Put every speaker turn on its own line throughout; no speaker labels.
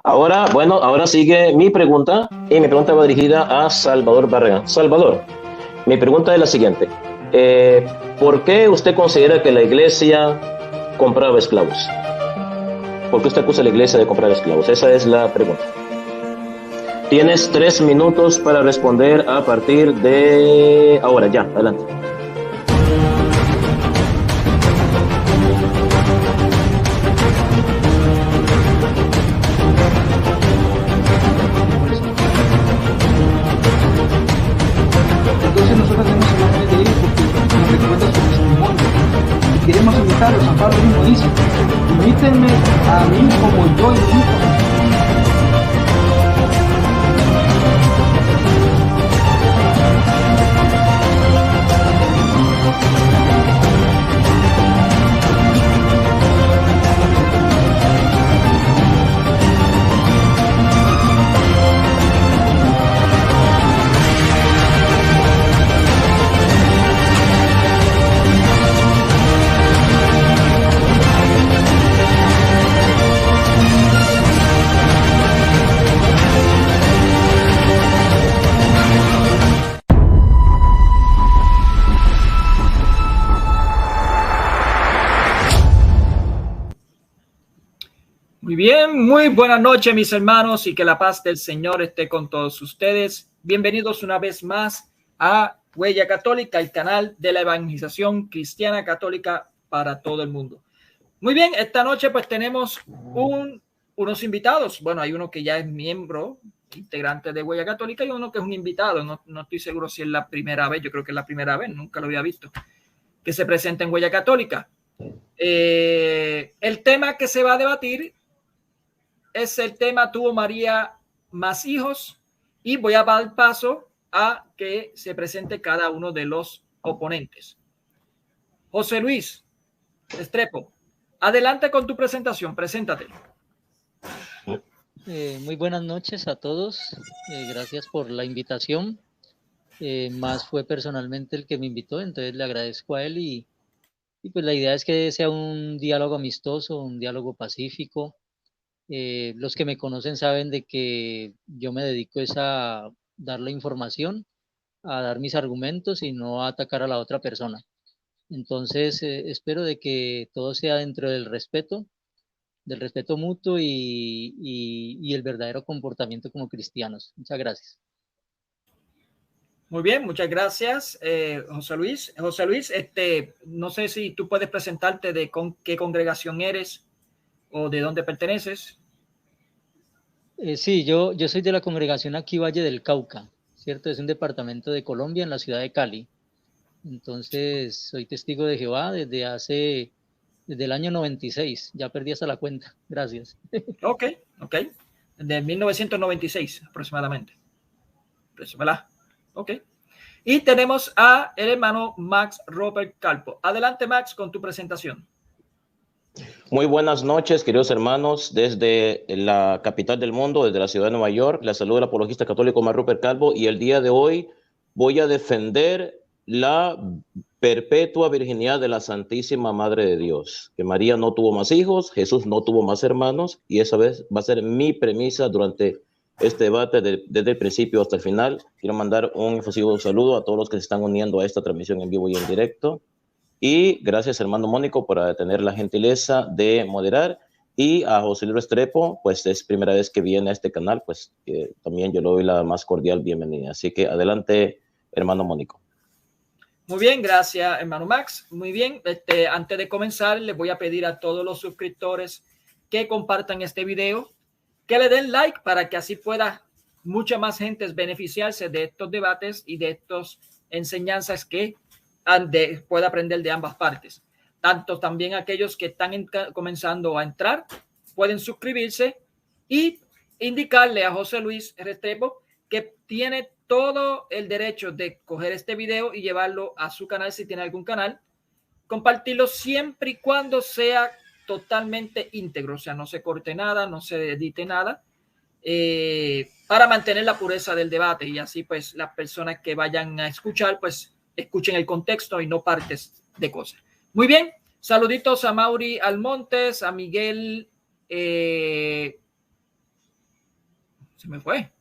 Ahora sigue mi pregunta y mi pregunta va dirigida a Salvador Barragán. Salvador, mi pregunta es la siguiente. ¿Por qué usted considera que la iglesia compraba esclavos? ¿Por qué usted acusa a la iglesia de comprar esclavos? Esa es la pregunta. Tienes 3 minutos para responder a partir de ahora. Ya, adelante.
Entonces nosotros tenemos imágenes de ellos porque nos recuerda su testimonio y queremos imitarlos. San Pablo mismo dice: imítenme a mí como yo imito.
Muy bien, muy buenas noches mis hermanos y que la paz del Señor esté con todos ustedes. Bienvenidos una vez más a Huella Católica, el canal de la evangelización cristiana católica para todo el mundo. Muy bien, esta noche pues tenemos unos invitados. Bueno, hay uno que ya es miembro, integrante de Huella Católica, y uno que es un invitado. No estoy seguro si es la primera vez, yo creo que es la primera vez, nunca lo había visto, que se presenta en Huella Católica. El tema que se va a debatir es el tema: ¿tuvo María más hijos? Y voy a dar paso a que se presente cada uno de los oponentes. José Luis Restrepo, adelante con tu presentación, preséntate.
Muy buenas noches a todos, gracias por la invitación. Más fue personalmente el que me invitó, entonces le agradezco a él y pues la idea es que sea un diálogo amistoso, un diálogo pacífico. Los que me conocen saben de que yo me dedico es a dar la información, a dar mis argumentos y no a atacar a la otra persona. Entonces, espero de que todo sea dentro del respeto mutuo y el verdadero comportamiento como cristianos. Muchas gracias.
Muy bien, muchas gracias, José Luis. José Luis, no sé si tú puedes presentarte de qué congregación eres o de dónde perteneces.
Sí, yo soy de la congregación aquí Valle del Cauca, ¿cierto? Es un departamento de Colombia en la ciudad de Cali. Entonces, soy testigo de Jehová desde el año 96. Ya perdí hasta la cuenta. Gracias.
Ok. De 1996 aproximadamente. ¿Verdad? Ok. Y tenemos a el hermano Max Robert Calpo. Adelante, Max, con tu presentación.
Muy buenas noches, queridos hermanos, desde la capital del mundo, desde la ciudad de Nueva York. Les saluda el apologista católico Max Robert Calvo y el día de hoy voy a defender la perpetua virginidad de la Santísima Madre de Dios, que María no tuvo más hijos, Jesús no tuvo más hermanos, y esa vez va a ser mi premisa durante este debate desde el principio hasta el final. Quiero mandar un efusivo saludo a todos los que se están uniendo a esta transmisión en vivo y en directo. Y gracias, hermano Mónico, por tener la gentileza de moderar. Y a José Luis Restrepo, pues es primera vez que viene a este canal, pues también yo le doy la más cordial bienvenida. Así que adelante, hermano Mónico.
Muy bien, gracias, hermano Max. Muy bien, antes de comenzar, les voy a pedir a todos los suscriptores que compartan este video, que le den like para que así pueda mucha más gente beneficiarse de estos debates y de estas enseñanzas que pueda aprender de ambas partes. Tanto también aquellos que están comenzando a entrar pueden suscribirse y indicarle a José Luis Restrepo que tiene todo el derecho de coger este video y llevarlo a su canal si tiene algún canal, compartirlo siempre y cuando sea totalmente íntegro, o sea, no se corte nada, no se edite nada, para mantener la pureza del debate y así pues las personas que vayan a escuchar pues escuchen el contexto y no partes de cosas. Muy bien, saluditos a Mauri Almontes, a Miguel Se me fue.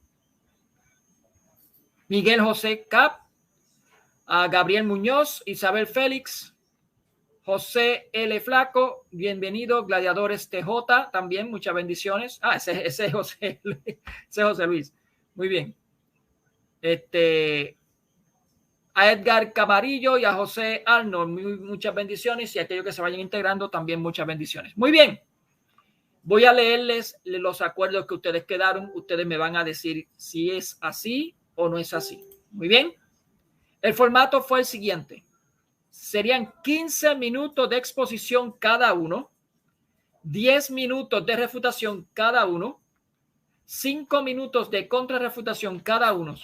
Miguel José Cap, a Gabriel Muñoz, Isabel Félix, José L. Flaco, bienvenido. Gladiadores TJ, también muchas bendiciones. Ese es José, ese José Luis. Muy bien. A Edgar Camarillo y a José Arnold, muchas bendiciones, y a aquellos que se vayan integrando también muchas bendiciones. Muy bien. Voy a leerles los acuerdos que ustedes quedaron. Ustedes me van a decir si es así o no es así. Muy bien. El formato fue el siguiente. Serían 15 minutos de exposición cada uno, 10 minutos de refutación cada uno, 5 minutos de contrarrefutación cada uno,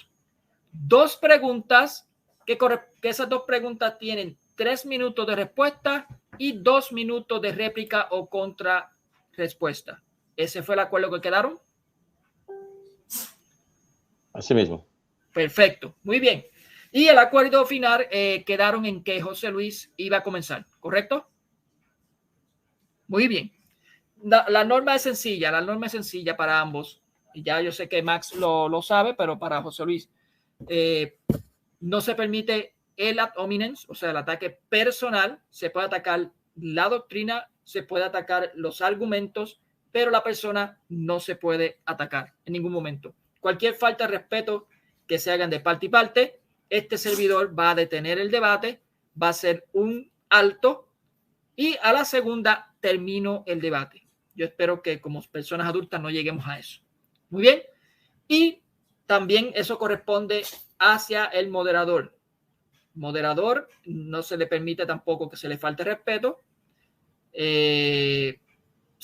2 preguntas, que esas 2 preguntas tienen 3 minutos de respuesta y 2 minutos de réplica o contrarrespuesta. ¿Ese fue el acuerdo que quedaron?
Así mismo.
Perfecto, muy bien. Y el acuerdo final quedaron en que José Luis iba a comenzar, ¿correcto? Muy bien. La norma es sencilla para ambos. Ya yo sé que Max lo sabe, pero para José Luis no se permite el ad hominem, o sea, el ataque personal. Se puede atacar la doctrina, se puede atacar los argumentos, pero la persona no se puede atacar en ningún momento. Cualquier falta de respeto que se hagan de parte y parte, este servidor va a detener el debate, va a hacer un alto y a la segunda termino el debate. Yo espero que como personas adultas no lleguemos a eso. Muy bien. Y también eso corresponde hacia el moderador. Moderador, no se le permite tampoco que se le falte respeto. Se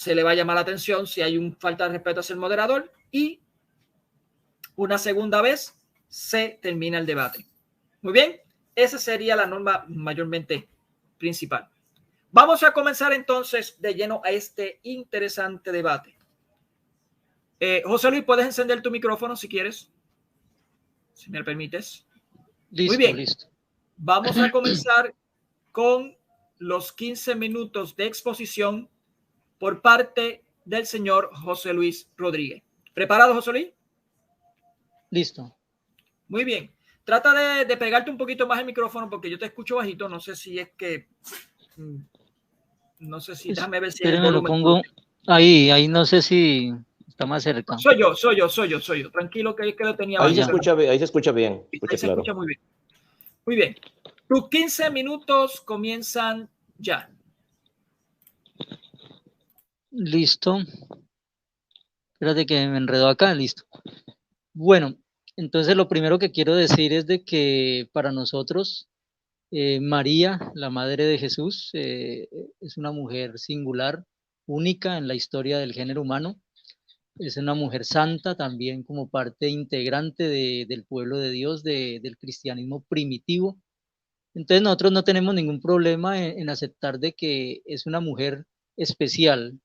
le va a llamar la atención si hay un falta de respeto hacia el moderador y una segunda vez se termina el debate. Muy bien, esa sería la norma mayormente principal. Vamos a comenzar entonces de lleno a este interesante debate. José Luis, ¿puedes encender tu micrófono si quieres? Si me lo permites.
Listo,
muy bien.
Listo.
Vamos a comenzar con los 15 minutos de exposición por parte del señor José Luis Rodríguez. ¿Preparado, José Luis?
Listo.
Muy bien. Trata de pegarte un poquito más el micrófono porque yo te escucho bajito. No sé si es que... No sé si... Déjame ver si...
Espérame, lo pongo ahí no sé si está más cerca.
Soy yo. Tranquilo que lo tenía
ahí
bajito.
Ahí se escucha bien.
Se escucha muy bien. Muy bien. Tus 15 minutos comienzan ya.
Listo. Espérate que me enredó acá. Listo. Bueno, entonces lo primero que quiero decir es de que para nosotros María, la madre de Jesús, es una mujer singular, única en la historia del género humano. Es una mujer santa también como parte integrante del pueblo de Dios, del cristianismo primitivo. Entonces nosotros no tenemos ningún problema en aceptar de que es una mujer especial,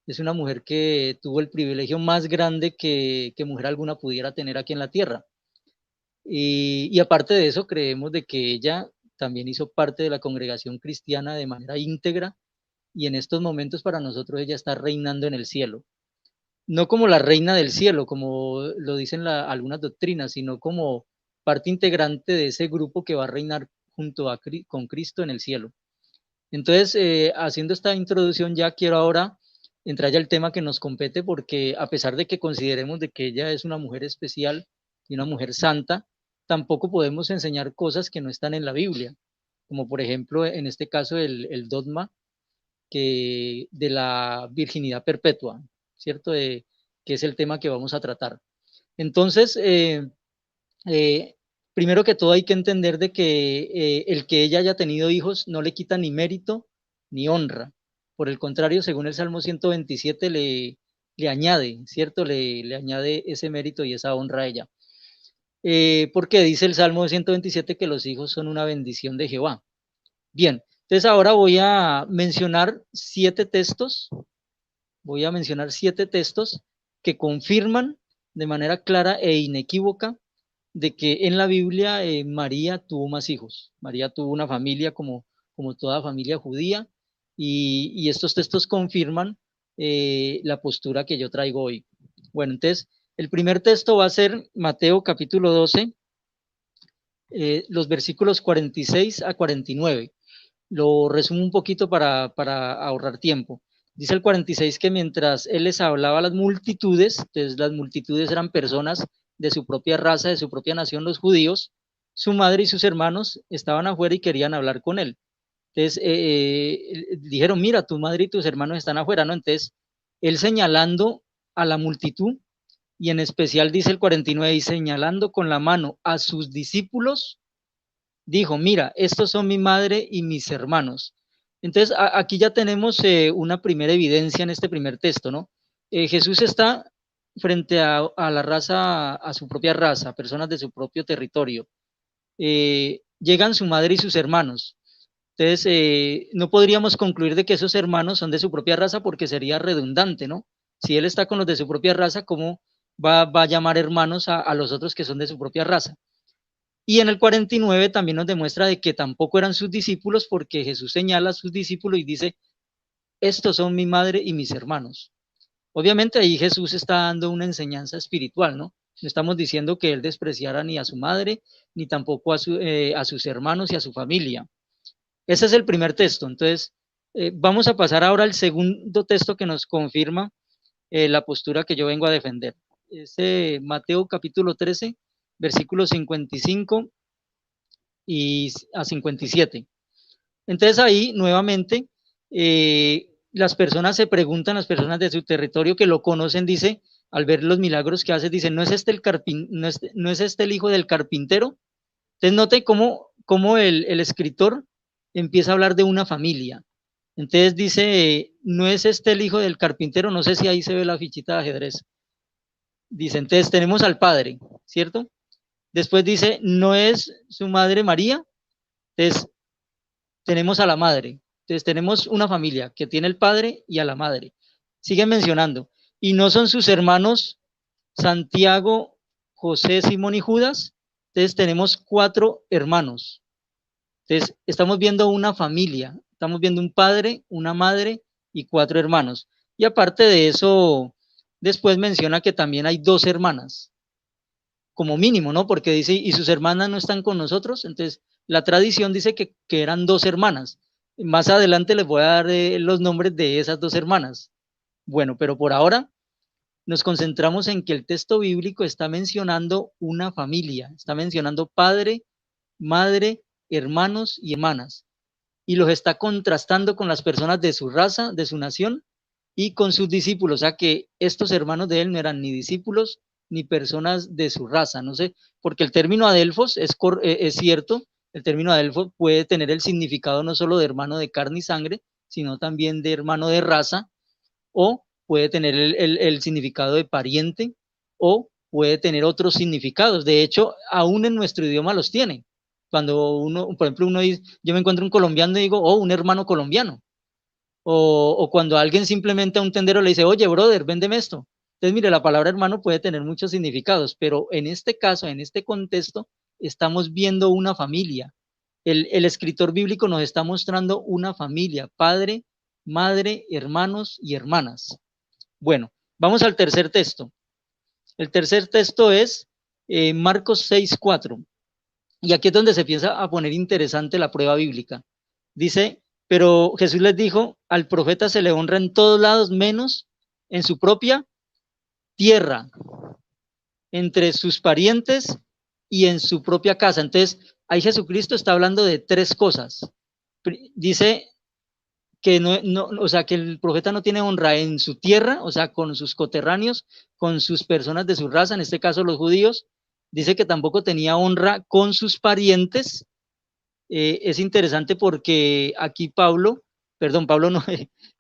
es una mujer que tuvo el privilegio más grande que mujer alguna pudiera tener aquí en la tierra. Y aparte de eso, creemos de que ella también hizo parte de la congregación cristiana de manera íntegra y en estos momentos para nosotros ella está reinando en el cielo. No como la reina del cielo, como lo dicen algunas doctrinas, sino como parte integrante de ese grupo que va a reinar junto con Cristo en el cielo. Entonces, haciendo esta introducción ya quiero ahora entrar ya al tema que nos compete, porque a pesar de que consideremos de que ella es una mujer especial y una mujer santa, tampoco podemos enseñar cosas que no están en la Biblia, como por ejemplo en este caso el dogma de la virginidad perpetua, ¿cierto? Que es el tema que vamos a tratar. Entonces, primero que todo hay que entender de que el que ella haya tenido hijos no le quita ni mérito ni honra. Por el contrario, según el Salmo 127 le añade, ¿cierto? Le añade ese mérito y esa honra a ella. Porque dice el Salmo 127 que los hijos son una bendición de Jehová. Bien, entonces ahora voy a mencionar 7 textos. Voy a mencionar 7 textos que confirman de manera clara e inequívoca de que en la Biblia María tuvo más hijos. María tuvo una familia como toda familia judía y estos textos confirman la postura que yo traigo hoy. Bueno, entonces El primer texto va a ser Mateo capítulo 12, los versículos 46 a 49. Lo resumo un poquito para ahorrar tiempo. Dice el 46 que mientras él les hablaba a las multitudes, entonces las multitudes eran personas de su propia raza, de su propia nación, los judíos, su madre y sus hermanos estaban afuera y querían hablar con él. Entonces dijeron, mira, tu madre y tus hermanos están afuera, ¿no? Entonces él señalando a la multitud, y en especial dice el 49, y señalando con la mano a sus discípulos, dijo, mira, estos son mi madre y mis hermanos. Entonces, aquí ya tenemos una primera evidencia en este primer texto, ¿no? Jesús está frente a la raza, a su propia raza, personas de su propio territorio. Llegan su madre y sus hermanos. Entonces, no podríamos concluir de que esos hermanos son de su propia raza porque sería redundante, ¿no? Si él está con los de su propia raza, ¿cómo va a llamar hermanos a los otros que son de su propia raza? Y en el 49 también nos demuestra de que tampoco eran sus discípulos, porque Jesús señala a sus discípulos y dice, estos son mi madre y mis hermanos. Obviamente ahí Jesús está dando una enseñanza espiritual, ¿no? No estamos diciendo que él despreciara ni a su madre, ni tampoco a sus hermanos y a su familia. Ese es el primer texto. Entonces, vamos a pasar ahora al segundo texto que nos confirma la postura que yo vengo a defender. Es Mateo capítulo 13, versículos 55 y a 57. Entonces ahí nuevamente las personas se preguntan, las personas de su territorio que lo conocen, dice, al ver los milagros que hace, dice, ¿no es este el hijo del carpintero? Entonces note cómo el escritor empieza a hablar de una familia. Entonces dice, ¿no es este el hijo del carpintero? No sé si ahí se ve la fichita de ajedrez. Dice, entonces tenemos al padre, ¿cierto? Después dice, ¿no es su madre María? Entonces, tenemos a la madre. Entonces, tenemos una familia que tiene el padre y a la madre. Sigue mencionando. ¿Y no son sus hermanos Santiago, José, Simón y Judas? Entonces, tenemos 4 hermanos. Entonces, estamos viendo una familia. Estamos viendo un padre, una madre y 4 hermanos. Y aparte de eso, después menciona que también hay 2 hermanas. Como mínimo, ¿no? Porque dice, y sus hermanas no están con nosotros, entonces la tradición dice que eran 2 hermanas. Más adelante les voy a dar los nombres de esas 2 hermanas. Bueno, pero por ahora nos concentramos en que el texto bíblico está mencionando una familia, está mencionando padre, madre, hermanos y hermanas, y los está contrastando con las personas de su raza, de su nación, y con sus discípulos, o sea que estos hermanos de él no eran ni discípulos, ni personas de su raza, no sé, porque el término adelfos es cierto, el término adelfos puede tener el significado no solo de hermano de carne y sangre, sino también de hermano de raza, o puede tener el significado de pariente, o puede tener otros significados. De hecho, aún en nuestro idioma los tiene. Cuando uno, por ejemplo, uno dice, yo me encuentro un colombiano y digo, oh, un hermano colombiano. O cuando alguien simplemente a un tendero le dice, oye, brother, véndeme esto. Entonces, mire, la palabra hermano puede tener muchos significados, pero en este caso, en este contexto, estamos viendo una familia. El escritor bíblico nos está mostrando una familia, padre, madre, hermanos y hermanas. Bueno, vamos al tercer texto. El tercer texto es Marcos 6:4. Y aquí es donde se empieza a poner interesante la prueba bíblica. Dice, pero Jesús les dijo, al profeta se le honra en todos lados, menos en su propia tierra, entre sus parientes y en su propia casa. Entonces, ahí Jesucristo está hablando de 3 cosas. Dice que o sea, que el profeta no tiene honra en su tierra, o sea, con sus coterráneos, con sus personas de su raza, en este caso los judíos. Dice que tampoco tenía honra con sus parientes. Es interesante porque aquí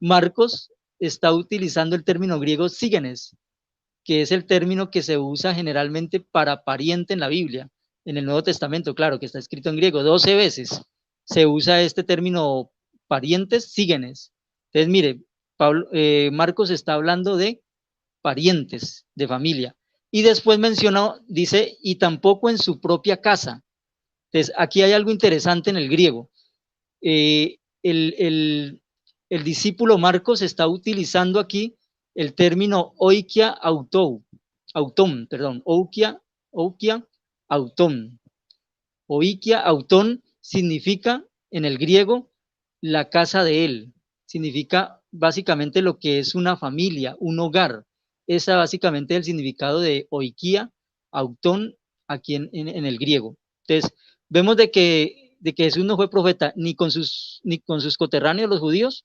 Marcos está utilizando el término griego sígenes, que es el término que se usa generalmente para pariente en la Biblia. En el Nuevo Testamento, claro, que está escrito en griego, 12 veces se usa este término parientes, sígenes. Entonces, mire, Marcos está hablando de parientes, de familia. Y después mencionó, dice, y tampoco en su propia casa. Entonces, aquí hay algo interesante en el griego. El discípulo Marcos está utilizando aquí el término oikia autou. Autón, perdón, Oukia, Autón. Oikia, Autón significa en el griego la casa de él, significa básicamente lo que es una familia, un hogar. Esa básicamente es el significado de oikia, Autón, aquí en el griego. Entonces, vemos de que Jesús no fue profeta ni con sus coterráneos los judíos,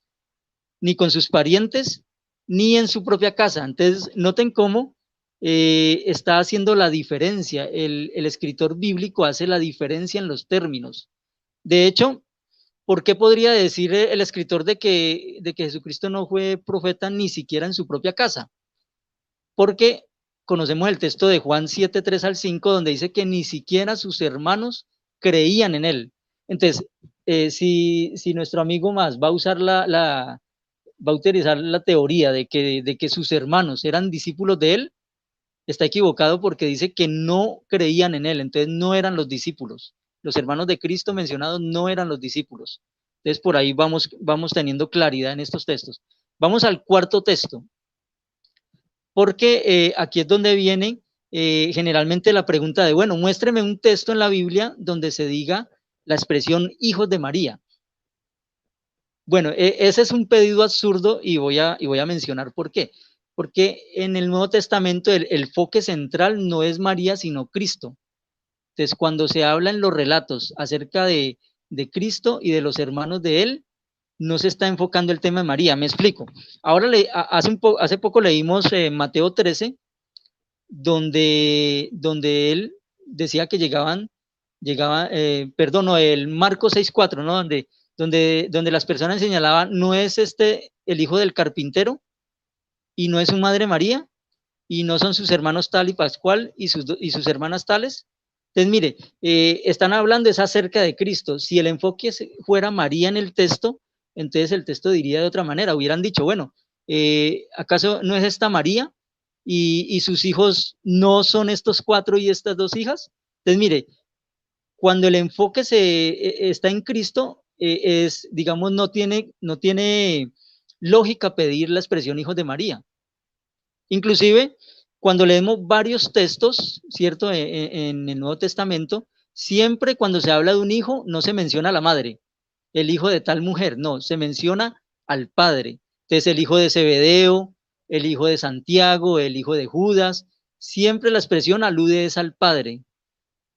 ni con sus parientes, ni en su propia casa. Entonces, noten cómo está haciendo la diferencia. El escritor bíblico hace la diferencia en los términos. De hecho, ¿por qué podría decir el escritor de que Jesucristo no fue profeta ni siquiera en su propia casa? Porque conocemos el texto de Juan 7, 3 al 5, donde dice que ni siquiera sus hermanos creían en él. Entonces, si nuestro amigo más va a usar va a utilizar la teoría de que sus hermanos eran discípulos de él, está equivocado, porque dice que no creían en él, entonces no eran los discípulos. Los hermanos de Cristo mencionados no eran los discípulos. Entonces por ahí vamos teniendo claridad en estos textos. Vamos al cuarto texto, porque aquí es donde viene generalmente la pregunta de, bueno, muéstreme un texto en la Biblia donde se diga la expresión hijos de María. Bueno, ese es un pedido absurdo y voy a mencionar por qué. Porque en el Nuevo Testamento el enfoque central no es María, sino Cristo. Entonces, cuando se habla en los relatos acerca de Cristo y de los hermanos de él, no se está enfocando el tema de María. Me explico. Ahora, hace poco leímos Mateo 13, donde él decía que el Marcos 6:4, ¿no? Donde las personas señalaban, ¿no es este el hijo del carpintero? ¿Y no es su madre María? ¿Y no son sus hermanos tal y Pascual y sus hermanas tales? Entonces, mire, están hablando es acerca de Cristo. Si el enfoque fuera María en el texto, entonces el texto diría de otra manera. Hubieran dicho, bueno, ¿acaso no es esta María? ¿Y sus hijos no son estos 4 y estas 2 hijas? Entonces, mire, cuando el enfoque está en Cristo, digamos, no tiene lógica pedir la expresión hijos de María. Inclusive, cuando leemos varios textos, ¿cierto? En el Nuevo Testamento, siempre cuando se habla de un hijo, no se menciona a la madre, el hijo de tal mujer, no, se menciona al padre. Entonces, el hijo de Zebedeo, el hijo de Santiago, el hijo de Judas, siempre la expresión alude es al padre.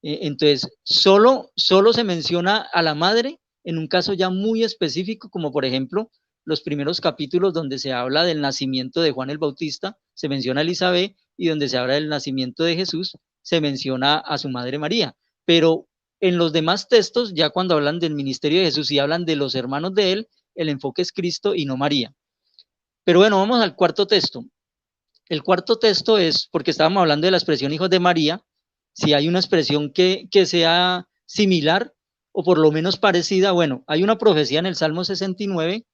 Entonces, solo se menciona a la madre en un caso ya muy específico, como por ejemplo, los primeros capítulos donde se habla del nacimiento de Juan el Bautista, se menciona a Elizabeth, y donde se habla del nacimiento de Jesús, se menciona a su madre María. Pero en los demás textos, ya cuando hablan del ministerio de Jesús y hablan de los hermanos de él, el enfoque es Cristo y no María. Pero bueno, vamos al cuarto texto. El cuarto texto es, porque estábamos hablando de la expresión hijos de María, si hay una expresión que sea similar o por lo menos parecida. Bueno, hay una profecía en el Salmo 69,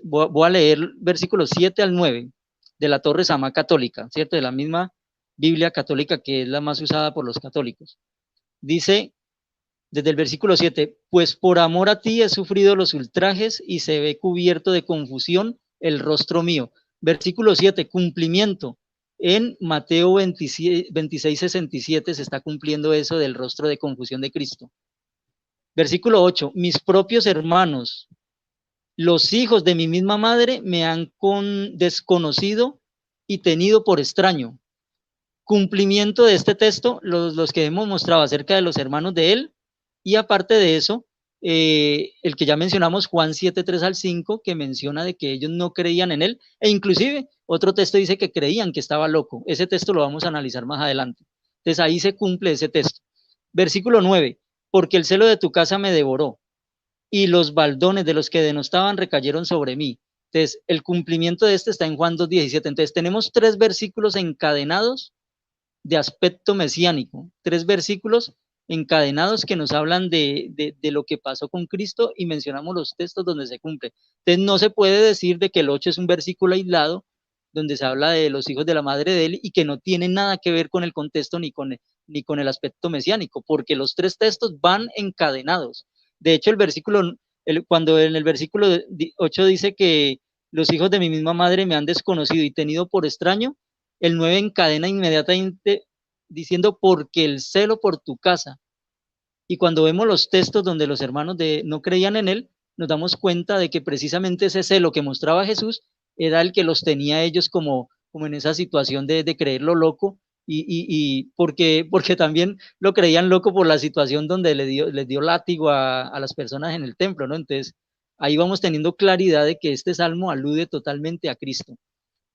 voy a leer versículos 7 al 9 de la Torre Samá Católica, ¿cierto? De la misma Biblia católica, que es la más usada por los católicos. Dice, desde el versículo 7, pues por amor a ti he sufrido los ultrajes y se ve cubierto de confusión el rostro mío. Versículo 7, cumplimiento. En Mateo 26:67 se está cumpliendo eso del rostro de confusión de Cristo. Versículo 8, mis propios hermanos, los hijos de mi misma madre me han desconocido y tenido por extraño. Cumplimiento de este texto, los que hemos mostrado acerca de los hermanos de él, y aparte de eso, el que ya mencionamos, Juan 7, 3 al 5, que menciona de que ellos no creían en él, e inclusive otro texto dice que creían que estaba loco. Ese texto lo vamos a analizar más adelante. Entonces ahí se cumple ese texto. Versículo 9, porque el celo de tu casa me devoró, y los baldones de los que denostaban recayeron sobre mí. Entonces, el cumplimiento de este está en Juan 2:17. Entonces, tenemos 3 versículos encadenados de aspecto mesiánico, 3 versículos encadenados que nos hablan de lo que pasó con Cristo, y mencionamos los textos donde se cumple. Entonces, no se puede decir de que el 8 es un versículo aislado, donde se habla de los hijos de la madre de él, y que no tiene nada que ver con el contexto ni con el aspecto mesiánico, porque los 3 textos van encadenados. De hecho, cuando en el versículo 8 dice que los hijos de mi misma madre me han desconocido y tenido por extraño, El 9 encadena inmediatamente diciendo, porque el celo por tu casa. Y cuando vemos los textos donde los hermanos no creían en él, nos damos cuenta de que precisamente ese celo que mostraba Jesús era el que los tenía a ellos como en esa situación de creerlo loco, y porque también lo creían loco por la situación donde les dio látigo a las personas en el templo, ¿no? Entonces, ahí vamos teniendo claridad de que este salmo alude totalmente a Cristo.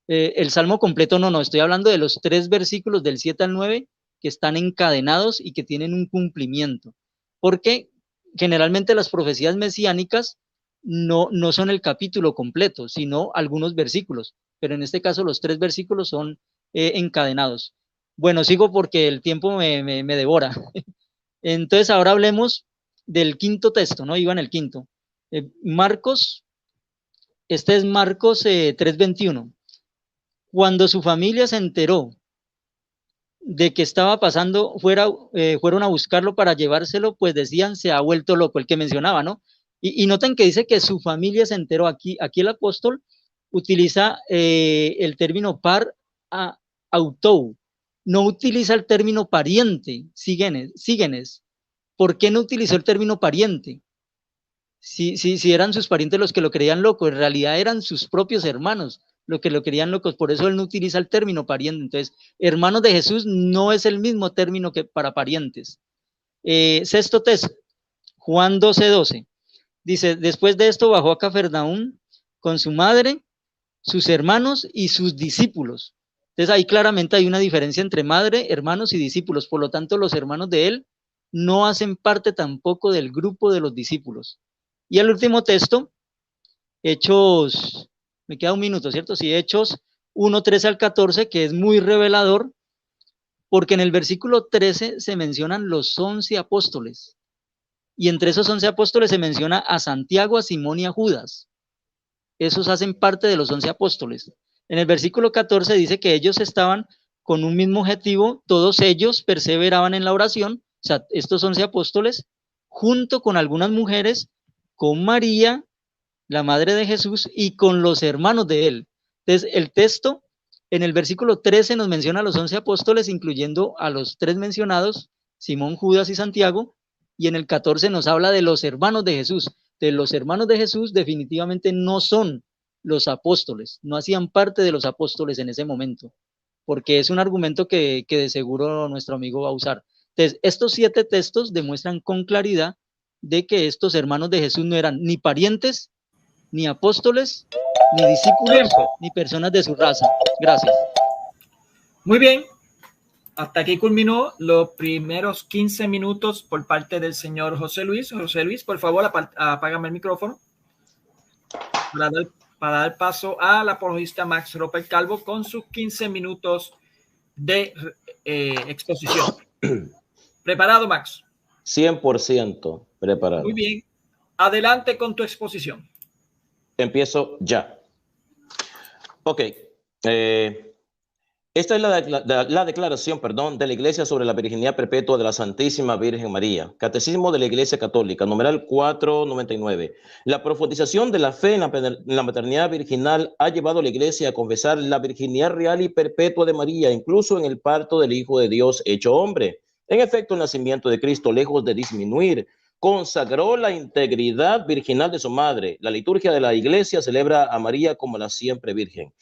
El salmo completo no, estoy hablando de los 3 versículos del 7 al 9 que están encadenados y que tienen un cumplimiento, porque generalmente las profecías mesiánicas no son el capítulo completo, sino algunos versículos, pero en este caso los 3 versículos son encadenados. Bueno, sigo porque el tiempo me devora. Entonces ahora hablemos del quinto texto, ¿no? Iba en el quinto. Marcos, este es Marcos 3:21. Cuando su familia se enteró de que estaba pasando, fueron a buscarlo para llevárselo, pues decían, se ha vuelto loco, el que mencionaba, ¿no? Y noten que dice que su familia se enteró. Aquí el apóstol utiliza el término par autou, no utiliza el término pariente, síguenes. ¿Por qué no utilizó el término pariente? Si eran sus parientes los que lo creían loco, en realidad eran sus propios hermanos los que lo creían locos, por eso él no utiliza el término pariente. Entonces, hermanos de Jesús no es el mismo término que para parientes. Sexto texto, Juan 12:12. Dice, después de esto bajó a Cafarnaúm con su madre, sus hermanos y sus discípulos. Entonces ahí claramente hay una diferencia entre madre, hermanos y discípulos. Por lo tanto, los hermanos de él no hacen parte tampoco del grupo de los discípulos. Y el último texto, Hechos, me queda un minuto, ¿cierto? Sí, Hechos 1:13 al 14, que es muy revelador, porque en el versículo 13 se mencionan los 11 apóstoles. Y entre esos 11 apóstoles se menciona a Santiago, a Simón y a Judas. Esos hacen parte de los 11 apóstoles. En el versículo 14 dice que ellos estaban con un mismo objetivo, todos ellos perseveraban en la oración, o sea, estos 11 apóstoles, junto con algunas mujeres, con María, la madre de Jesús, y con los hermanos de él. Entonces, el texto en el versículo 13 nos menciona a los 11 apóstoles, incluyendo a los 3 mencionados, Simón, Judas y Santiago, y en el 14 nos habla de los hermanos de Jesús. De los hermanos de Jesús definitivamente no son los apóstoles, no hacían parte de los apóstoles en ese momento, porque es un argumento que de seguro nuestro amigo va a usar. Entonces, estos 7 textos demuestran con claridad de que estos hermanos de Jesús no eran ni parientes, ni apóstoles, ni discípulos, ni personas de su raza. Gracias.
Muy bien. Hasta aquí culminó los primeros 15 minutos por parte del señor José Luis. José Luis, por favor, apágame el micrófono para dar paso al apologista Max Roper Calvo con sus 15 minutos de exposición. ¿Preparado, Max?
100% preparado.
Muy bien. Adelante con tu exposición.
Empiezo ya. Ok. Esta es la declaración, de la Iglesia sobre la virginidad perpetua de la Santísima Virgen María. Catecismo de la Iglesia Católica, numeral 499. La profundización de la fe en la maternidad virginal ha llevado a la Iglesia a confesar la virginidad real y perpetua de María, incluso en el parto del Hijo de Dios hecho hombre. En efecto, el nacimiento de Cristo, lejos de disminuir, consagró la integridad virginal de su madre. La liturgia de la Iglesia celebra a María como la siempre Virgen.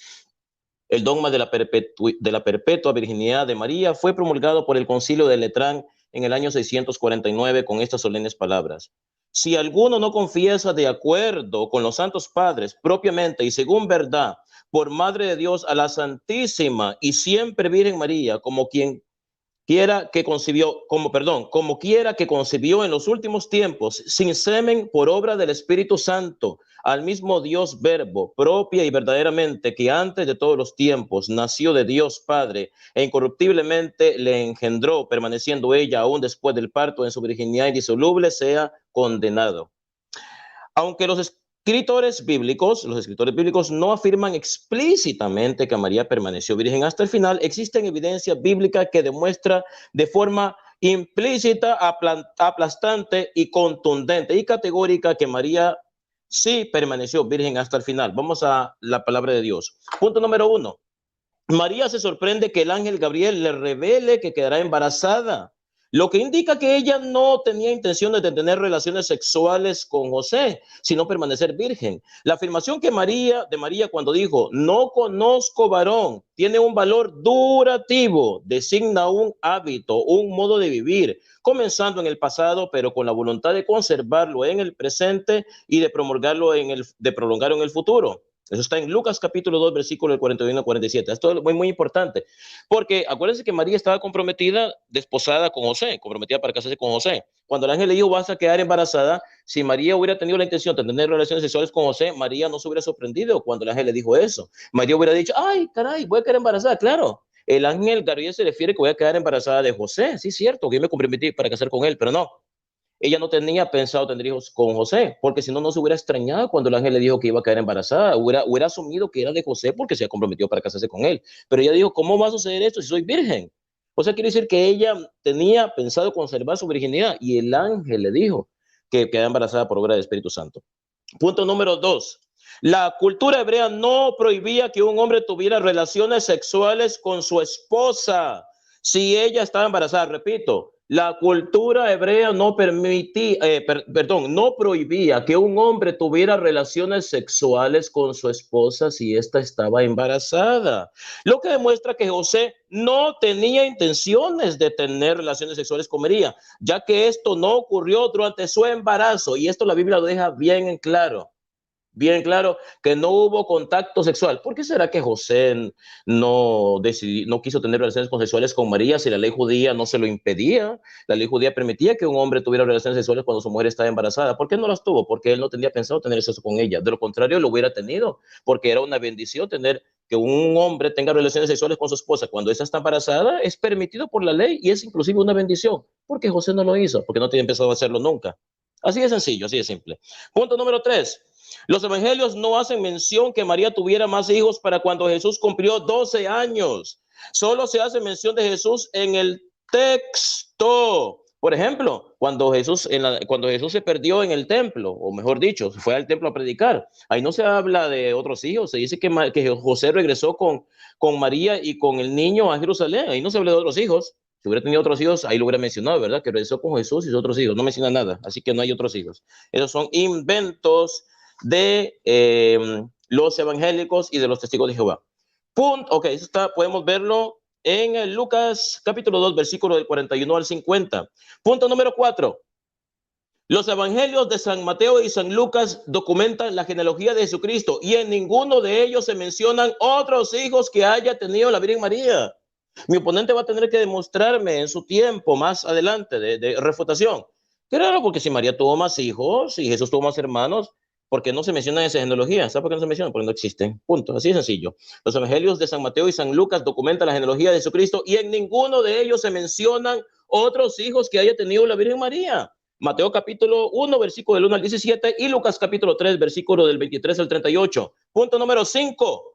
El dogma de la perpetua virginidad de María fue promulgado por el Concilio de Letrán en el año 649 con estas solemnes palabras. Si alguno no confiesa de acuerdo con los santos padres propiamente y según verdad por Madre de Dios a la Santísima y siempre Virgen María como quiera que concibió en los últimos tiempos, sin semen por obra del Espíritu Santo, al mismo Dios Verbo, propia y verdaderamente, que antes de todos los tiempos nació de Dios Padre e incorruptiblemente le engendró, permaneciendo ella aún después del parto en su virginidad indisoluble, sea condenado. Aunque los escritores bíblicos no afirman explícitamente que María permaneció virgen hasta el final, existen evidencias bíblicas que demuestran de forma implícita, aplastante y contundente y categórica que María sí permaneció virgen hasta el final. Vamos a la palabra de Dios. Punto número 1. María se sorprende que el ángel Gabriel le revele que quedará embarazada, lo que indica que ella no tenía intenciones de tener relaciones sexuales con José, sino permanecer virgen. La afirmación de María cuando dijo, no conozco varón, tiene un valor durativo, designa un hábito, un modo de vivir, comenzando en el pasado, pero con la voluntad de conservarlo en el presente y de prolongarlo en el futuro. Eso está en Lucas capítulo 2, versículo 41 a 47. Esto es muy, muy importante, porque acuérdense que María estaba comprometida, desposada con José, comprometida para casarse con José. Cuando el ángel le dijo, vas a quedar embarazada, si María hubiera tenido la intención de tener relaciones sexuales con José, María no se hubiera sorprendido cuando el ángel le dijo eso. María hubiera dicho, ay, caray, voy a quedar embarazada. Claro, el ángel Gabriel se refiere que voy a quedar embarazada de José. Sí, cierto, que yo me comprometí para casar con él, pero no. Ella no tenía pensado tener hijos con José, porque si no, no se hubiera extrañado cuando el ángel le dijo que iba a quedar embarazada, hubiera asumido que era de José porque se ha comprometido para casarse con él. Pero ella dijo, ¿cómo va a suceder esto si soy virgen? O sea, quiere decir que ella tenía pensado conservar su virginidad y el ángel le dijo que quedaba embarazada por obra del Espíritu Santo. Punto número 2. La cultura hebrea no prohibía que un hombre tuviera relaciones sexuales con su esposa si ella estaba embarazada. Repito, la cultura hebrea no prohibía que un hombre tuviera relaciones sexuales con su esposa si ésta estaba embarazada. Lo que demuestra que José no tenía intenciones de tener relaciones sexuales con María, ya que esto no ocurrió durante su embarazo. Y esto la Biblia lo deja bien en claro. Bien claro que no hubo contacto sexual. ¿Por qué será que José no quiso tener relaciones sexuales con María si la ley judía no se lo impedía? La ley judía permitía que un hombre tuviera relaciones sexuales cuando su mujer estaba embarazada. ¿Por qué no las tuvo? Porque él no tenía pensado tener sexo con ella. De lo contrario, lo hubiera tenido, porque era una bendición tener que un hombre tenga relaciones sexuales con su esposa cuando ella está embarazada. Es permitido por la ley y es inclusive una bendición. Porque José no lo hizo, porque no tenía pensado hacerlo nunca. Así de sencillo, así de simple. Punto número 3. Los evangelios no hacen mención que María tuviera más hijos para cuando Jesús cumplió 12 años. Solo se hace mención de Jesús en el texto. Por ejemplo, cuando Jesús se perdió en el templo, o mejor dicho, fue al templo a predicar, ahí no se habla de otros hijos. Se dice que José regresó con María y con el niño a Jerusalén. Ahí no se habla de otros hijos. Si hubiera tenido otros hijos, ahí lo hubiera mencionado, ¿verdad? Que regresó con Jesús y sus otros hijos. No menciona nada, así que no hay otros hijos. Esos son inventos de los evangélicos y de los testigos de Jehová. Ok, eso está, podemos verlo en el Lucas capítulo 2, versículo del 41 al 50. Punto número 4. Los evangelios de San Mateo y San Lucas documentan la genealogía de Jesucristo y en ninguno de ellos se mencionan otros hijos que haya tenido la Virgen María. Mi oponente va a tener que demostrarme en su tiempo más adelante de refutación. Claro, porque si María tuvo más hijos y Jesús tuvo más hermanos, ¿por qué no se menciona esa genealogía? ¿Sabe por qué no se menciona? Porque no existen. Punto. Así de sencillo. Los evangelios de San Mateo y San Lucas documentan la genealogía de Jesucristo y en ninguno de ellos se mencionan otros hijos que haya tenido la Virgen María. Mateo capítulo 1, versículo del 1 al 17 y Lucas capítulo 3, versículo del 23 al 38. Punto número 5.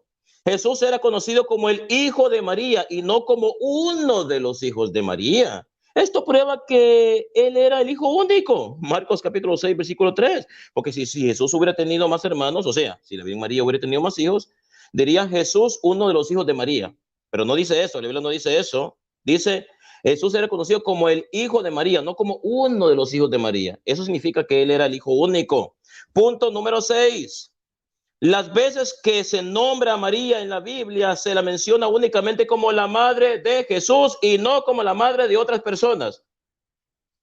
Jesús era conocido como el hijo de María y no como uno de los hijos de María. Esto prueba que él era el hijo único. Marcos capítulo 6, versículo 3. Porque si Jesús hubiera tenido más hermanos, o sea, si la Virgen María hubiera tenido más hijos, diría Jesús uno de los hijos de María. Pero no dice eso, la Biblia no dice eso. Dice, Jesús era conocido como el hijo de María, no como uno de los hijos de María. Eso significa que él era el hijo único. Punto número 6. Las veces que se nombra a María en la Biblia se la menciona únicamente como la madre de Jesús y no como la madre de otras personas.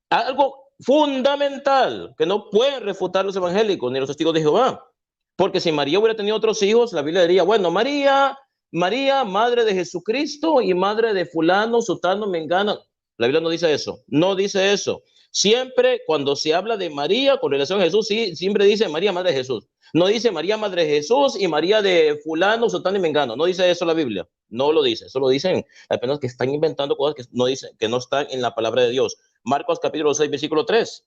Algo fundamental que no pueden refutar los evangélicos ni los testigos de Jehová. Porque si María hubiera tenido otros hijos, la Biblia diría, bueno, María, madre de Jesucristo y madre de fulano, sutano, mengano. La Biblia no dice eso, no dice eso. Siempre cuando se habla de María con relación a Jesús, sí, siempre dice María, madre de Jesús. No dice María, madre de Jesús y María de fulano, sutano y mengano. No dice eso la Biblia. No lo dice. Eso lo dicen apenas que están inventando cosas que no dicen, que no están en la palabra de Dios. Marcos capítulo 6, versículo 3.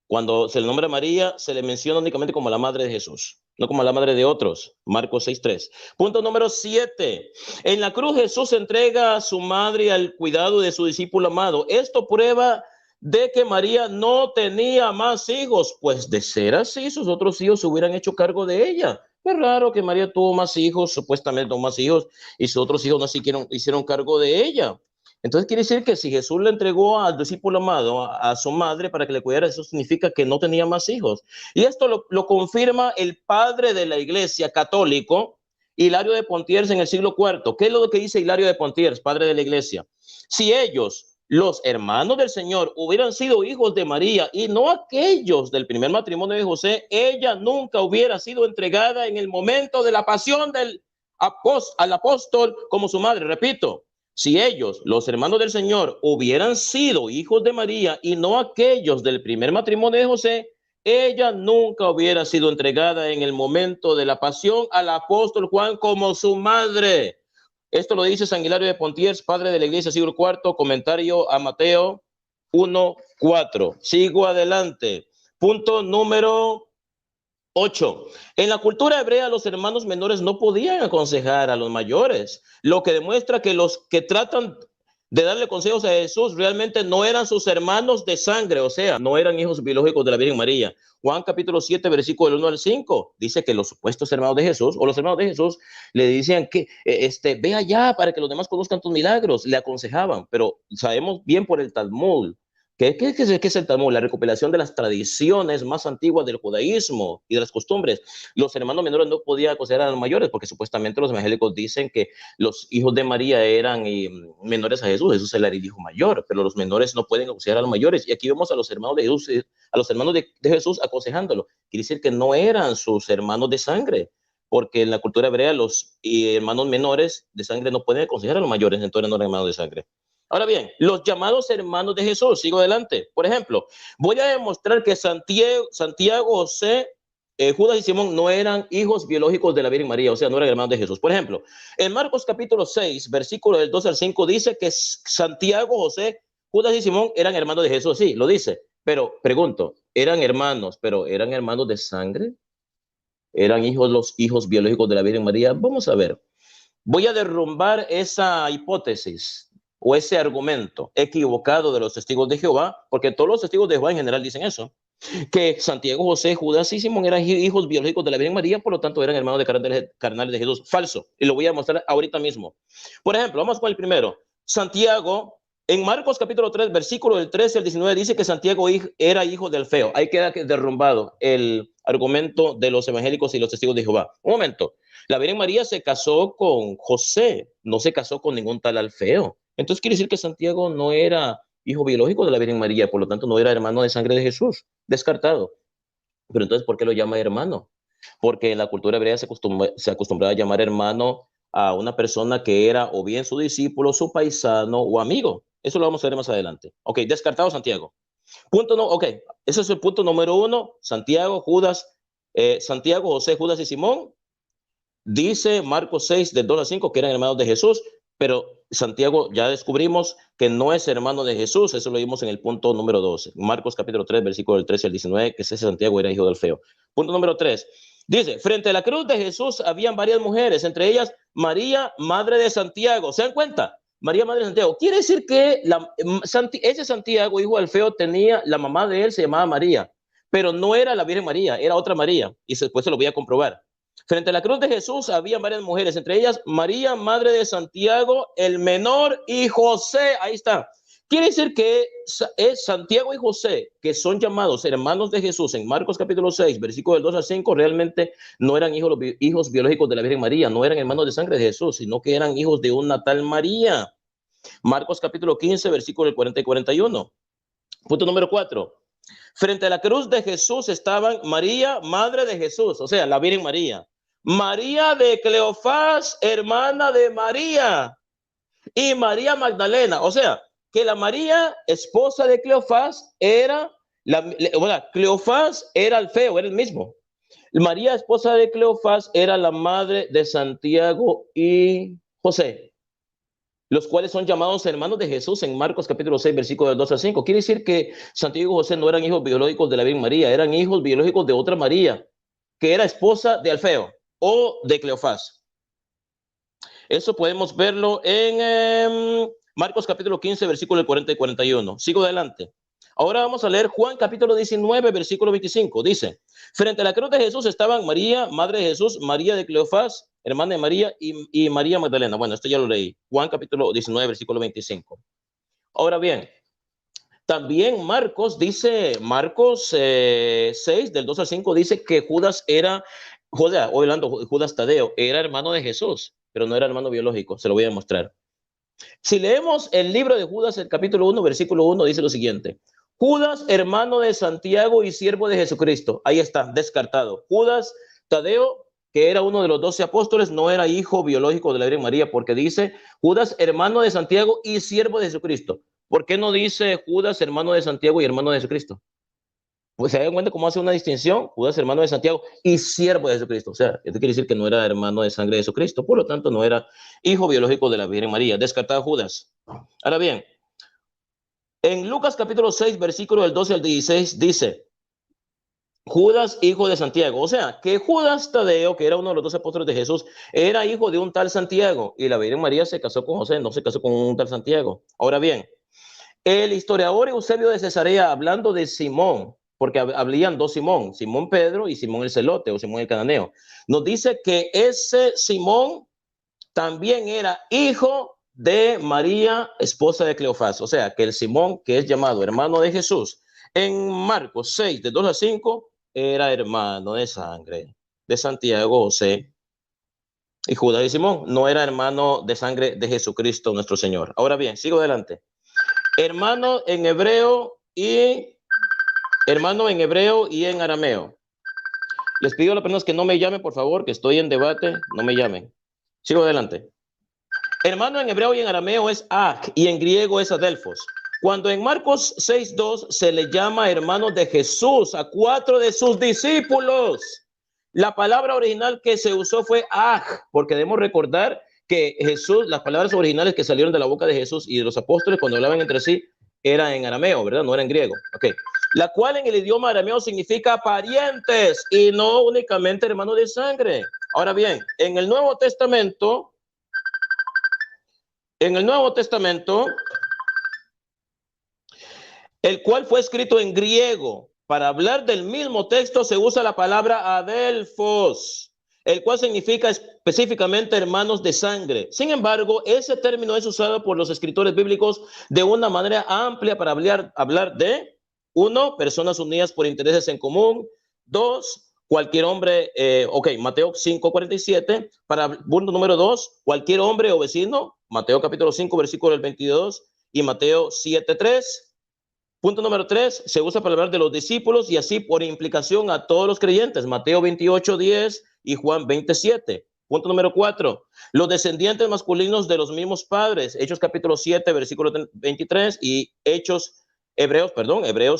Cuando se le nombra a María, se le menciona únicamente como la madre de Jesús, no como la madre de otros. Marcos 6, 3. Punto número 7. En la cruz Jesús entrega a su madre al cuidado de su discípulo amado. Esto prueba de que María no tenía más hijos, pues de ser así, sus otros hijos se hubieran hecho cargo de ella. Es raro que María tuvo más hijos, supuestamente tuvo más hijos, y sus otros hijos no hicieron cargo de ella. Entonces quiere decir que si Jesús le entregó al discípulo amado, a su madre, para que le cuidara, eso significa que no tenía más hijos. Y esto lo confirma el padre de la iglesia católico, Hilario de Poitiers, en el siglo IV. ¿Qué es lo que dice Hilario de Poitiers, padre de la iglesia? Si ellos, los hermanos del Señor, hubieran sido hijos de María y no aquellos del primer matrimonio de José, ella nunca hubiera sido entregada en el momento de la pasión al apóstol como su madre. Repito, si ellos, los hermanos del Señor, hubieran sido hijos de María y no aquellos del primer matrimonio de José, ella nunca hubiera sido entregada en el momento de la pasión al apóstol Juan como su madre. Esto lo dice San Hilario de Poitiers, padre de la iglesia, siglo IV, comentario a Mateo 1:4. Sigo adelante. Punto número 8. En la cultura hebrea, los hermanos menores no podían aconsejar a los mayores, lo que demuestra que los que tratan de darle consejos a Jesús realmente no eran sus hermanos de sangre, o sea, no eran hijos biológicos de la Virgen María. Juan capítulo 7, versículo del 1 al 5, dice que los supuestos hermanos de Jesús, o los hermanos de Jesús, le decían que ve allá para que los demás conozcan tus milagros, le aconsejaban, pero sabemos bien por el Talmud. ¿Qué es el Talmud? La recopilación de las tradiciones más antiguas del judaísmo y de las costumbres. Los hermanos menores no podían aconsejar a los mayores porque supuestamente los evangélicos dicen que los hijos de María eran menores a Jesús. Jesús era el hijo mayor, pero los menores no pueden aconsejar a los mayores. Y aquí vemos a los hermanos de Jesús, a los hermanos de Jesús aconsejándolo. Quiere decir que no eran sus hermanos de sangre, porque en la cultura hebrea los hermanos menores de sangre no pueden aconsejar a los mayores, entonces no eran hermanos de sangre. Ahora bien, los llamados hermanos de Jesús, sigo adelante. Por ejemplo, voy a demostrar que Santiago, José, Judas y Simón no eran hijos biológicos de la Virgen María, o sea, no eran hermanos de Jesús. Por ejemplo, en Marcos capítulo 6, versículo del 2 al 5, dice que Santiago, José, Judas y Simón eran hermanos de Jesús. Sí, lo dice, pero pregunto, ¿eran hermanos, pero eran hermanos de sangre? ¿Eran los hijos biológicos de la Virgen María? Vamos a ver. Voy a derrumbar esa hipótesis o ese argumento equivocado de los testigos de Jehová, porque todos los testigos de Jehová en general dicen eso, que Santiago, José, Judas y Simón eran hijos biológicos de la Virgen María, por lo tanto eran hermanos carnales de Jesús. Falso, y lo voy a mostrar ahorita mismo. Por ejemplo, vamos con el primero. Santiago, en Marcos capítulo 3, versículo del 13 al 19, dice que Santiago era hijo de Alfeo. Ahí queda derrumbado el argumento de los evangélicos y los testigos de Jehová. Un momento. La Virgen María se casó con José, no se casó con ningún tal Alfeo. Entonces quiere decir que Santiago no era hijo biológico de la Virgen María, por lo tanto no era hermano de sangre de Jesús, descartado. Pero entonces, ¿por qué lo llama hermano? Porque en la cultura hebrea se acostumbraba a llamar hermano a una persona que era o bien su discípulo, su paisano o amigo. Eso lo vamos a ver más adelante. Ok, descartado Santiago. Ese es el punto número 1. Santiago, Santiago, José, Judas y Simón. Dice Marcos 6, del 2 al 5, que eran hermanos de Jesús, pero Santiago ya descubrimos que no es hermano de Jesús. Eso lo vimos en el punto número 12. Marcos capítulo 3, versículo del 13 al 19, que ese Santiago era hijo de Alfeo. Punto número 3. Dice, frente a la cruz de Jesús habían varias mujeres, entre ellas María, madre de Santiago. ¿Se dan cuenta? María, madre de Santiago. Quiere decir que ese Santiago, hijo de Alfeo, tenía, la mamá de él se llamaba María, pero no era la Virgen María, era otra María. Y después se lo voy a comprobar. Frente a la cruz de Jesús había varias mujeres, entre ellas María, madre de Santiago, el menor, y José. Ahí está. Quiere decir que es Santiago y José, que son llamados hermanos de Jesús en Marcos capítulo 6, versículos del 2 al 5, realmente no eran hijos biológicos de la Virgen María, no eran hermanos de sangre de Jesús, sino que eran hijos de una tal María. Marcos capítulo 15, versículos 40 y 41. Punto número 4. Frente a la cruz de Jesús estaban María, madre de Jesús, o sea, la Virgen María. María de Cleofás, hermana de María. Y María Magdalena, o sea, que la María, esposa de Cleofás, Cleofás era Alfeo, era el mismo. María, esposa de Cleofás, era la madre de Santiago y José, los cuales son llamados hermanos de Jesús en Marcos capítulo 6, versículos del 2 al 5. Quiere decir que Santiago y José no eran hijos biológicos de la Virgen María, eran hijos biológicos de otra María, que era esposa de Alfeo o de Cleofás. Eso podemos verlo en Marcos capítulo 15, versículos 40 y 41. Sigo adelante. Ahora vamos a leer Juan capítulo 19, versículo 25. Dice, frente a la cruz de Jesús estaban María, madre de Jesús, María de Cleofás, hermana de María, y María Magdalena. Bueno, esto ya lo leí. Juan capítulo 19, versículo 25. Ahora bien, también Marcos dice, Marcos 6, del 2 al 5, dice que Judas era, Judas Tadeo, era hermano de Jesús, pero no era hermano biológico. Se lo voy a demostrar. Si leemos el libro de Judas, el capítulo 1, versículo 1, dice lo siguiente. Judas, hermano de Santiago y siervo de Jesucristo. Ahí está, descartado. Judas Tadeo, que era uno de los 12 apóstoles, no era hijo biológico de la Virgen María, porque dice Judas, hermano de Santiago y siervo de Jesucristo. ¿Por qué no dice Judas, hermano de Santiago y hermano de Jesucristo? Pues se dan cuenta cómo hace una distinción, Judas hermano de Santiago y siervo de Jesucristo. O sea, esto quiere decir que no era hermano de sangre de Jesucristo, por lo tanto no era hijo biológico de la Virgen María. Descartado Judas. Ahora bien, en Lucas capítulo 6, versículo del 12 al 16, dice, Judas, hijo de Santiago. O sea, que Judas Tadeo, que era uno de los 12 apóstoles de Jesús, era hijo de un tal Santiago, y la Virgen María se casó con José, no se casó con un tal Santiago. Ahora bien, el historiador Eusebio de Cesarea, hablando de Simón, porque hablían dos Simón, Simón Pedro y Simón el Celote o Simón el Cananeo, nos dice que ese Simón también era hijo de María, esposa de Cleofás. O sea, que el Simón, que es llamado hermano de Jesús, en Marcos 6, de 2 a 5, era hermano de sangre de Santiago, José y Judas y Simón. No era hermano de sangre de Jesucristo nuestro Señor. Ahora bien, sigo adelante. Hermano en hebreo y en arameo. Les pido a las personas que no me llamen, por favor, que estoy en debate, no me llamen. Sigo adelante. Hermano en hebreo y en arameo es Ach, y en griego es Adelfos. Cuando en Marcos 6:2 se le llama hermano de Jesús a 4 de sus discípulos, la palabra original que se usó fue Ach, porque debemos recordar que Jesús, las palabras originales que salieron de la boca de Jesús y de los apóstoles cuando hablaban entre sí, era en arameo, ¿verdad? No era en griego. Ok. La cual en el idioma arameo significa parientes y no únicamente hermanos de sangre. Ahora bien, en el Nuevo Testamento, el cual fue escrito en griego, para hablar del mismo texto se usa la palabra adelfos, el cual significa específicamente hermanos de sangre. Sin embargo, ese término es usado por los escritores bíblicos de una manera amplia para hablar de, 1, personas unidas por intereses en común; 2, cualquier hombre, Mateo 5:47, para punto número 2, cualquier hombre o vecino, Mateo capítulo 5, versículo del 22, y Mateo 7:3. Punto número 3, se usa para hablar de los discípulos y así por implicación a todos los creyentes, Mateo 28:10 y Juan 20:7. Punto número 4, los descendientes masculinos de los mismos padres, Hechos capítulo 7, versículo 23 y Hebreos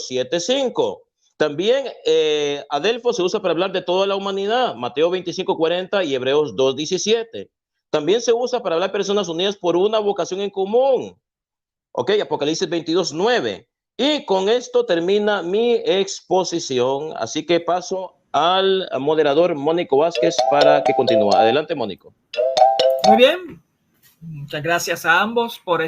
7:5. También Adelfo se usa para hablar de toda la humanidad, Mateo 25:40 y Hebreos 2:17. También se usa para hablar de personas unidas por una vocación en común. Ok, Apocalipsis 22:9. Y con esto termina mi exposición, así que paso al moderador Mónico Vázquez para que continúe. Adelante, Mónico.
Muy bien, muchas gracias a ambos por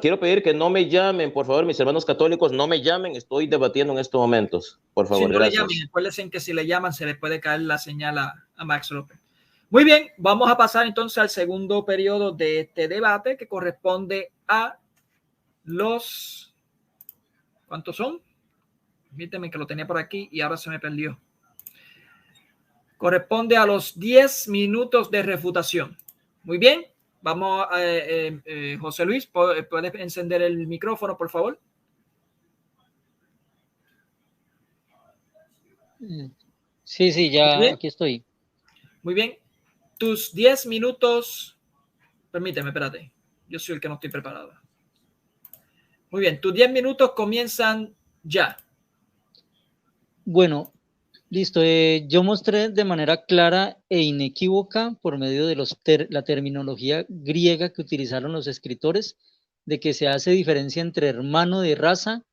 quiero pedir que no me llamen, por favor, mis hermanos católicos, no me llamen, estoy debatiendo en estos momentos, por favor.
Si no le llamen, acuérdense que si le llaman se le puede caer la señal a Max López. Muy bien, vamos a pasar entonces al segundo periodo de este debate que corresponde a los... ¿Cuántos son? Permíteme que lo tenía por aquí y ahora se me perdió. Corresponde a los 10 minutos de refutación. Muy bien, vamos a... José Luis, ¿puedes encender el micrófono, por favor?
Sí, ya aquí estoy.
Muy bien. Tus 10 minutos, permíteme, espérate, yo soy el que no estoy preparado. Muy bien, tus 10 minutos comienzan ya.
Bueno, listo. Yo mostré de manera clara e inequívoca por medio de la terminología griega que utilizaron los escritores, de que se hace diferencia entre hermano de raza,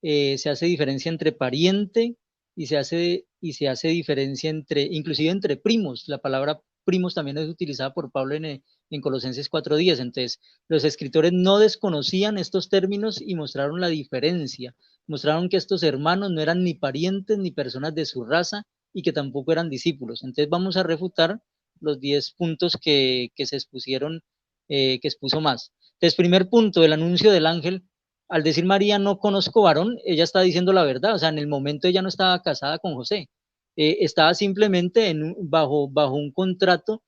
se hace diferencia entre pariente y se hace diferencia inclusive entre primos. La palabra primos también es utilizada por Pablo en en Colosenses 4:10. Entonces, los escritores no desconocían estos términos y mostraron la diferencia. Mostraron que estos hermanos no eran ni parientes ni personas de su raza y que tampoco eran discípulos. Entonces, vamos a refutar los 10 puntos que se expusieron, que expuso más. Entonces, primer punto, el anuncio del ángel. Al decir María, no conozco varón, ella está diciendo la verdad. O sea, en el momento ella no estaba casada con José. Estaba simplemente bajo un contrato,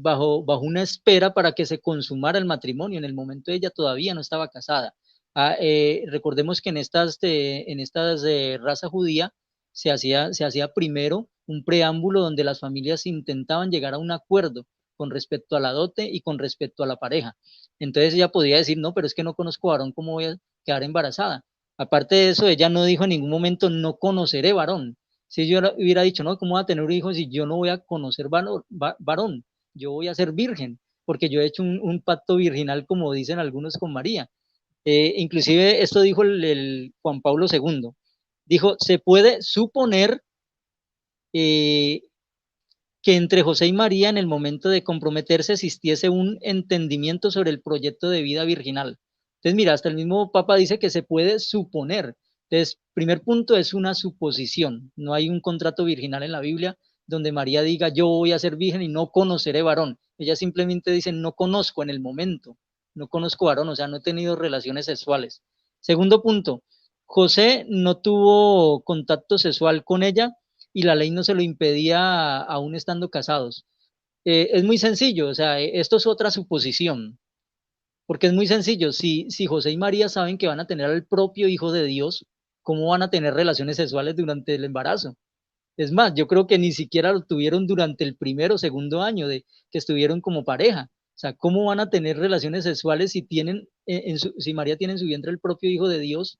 bajo una espera para que se consumara el matrimonio. En el momento ella todavía no estaba casada. Recordemos que en estas raza judía se hacía primero un preámbulo donde las familias intentaban llegar a un acuerdo con respecto a la dote y con respecto a la pareja. Entonces ella podía decir, no, pero es que no conozco varón, ¿cómo voy a quedar embarazada? Aparte de eso, ella no dijo en ningún momento, no conoceré varón. Si yo hubiera dicho, no, ¿cómo voy a tener un hijo si yo no voy a conocer varón? Yo voy a ser virgen, porque yo he hecho un pacto virginal, como dicen algunos, con María. Inclusive esto dijo el Juan Pablo II. Dijo, se puede suponer que entre José y María en el momento de comprometerse existiese un entendimiento sobre el proyecto de vida virginal. Entonces, mira, hasta el mismo Papa dice que se puede suponer. Entonces, primer punto es una suposición. No hay un contrato virginal en la Biblia donde María diga, yo voy a ser virgen y no conoceré varón. Ella simplemente dice, no conozco en el momento, no conozco varón, o sea, no he tenido relaciones sexuales. Segundo punto, José no tuvo contacto sexual con ella y la ley no se lo impedía aún estando casados. Es muy sencillo, o sea, esto es otra suposición, porque es muy sencillo. Si José y María saben que van a tener al propio Hijo de Dios, ¿cómo van a tener relaciones sexuales durante el embarazo? Es más, yo creo que ni siquiera lo tuvieron durante el primer o segundo año de que estuvieron como pareja. O sea, ¿cómo van a tener relaciones sexuales si tienen, si María tiene en su vientre el propio Hijo de Dios?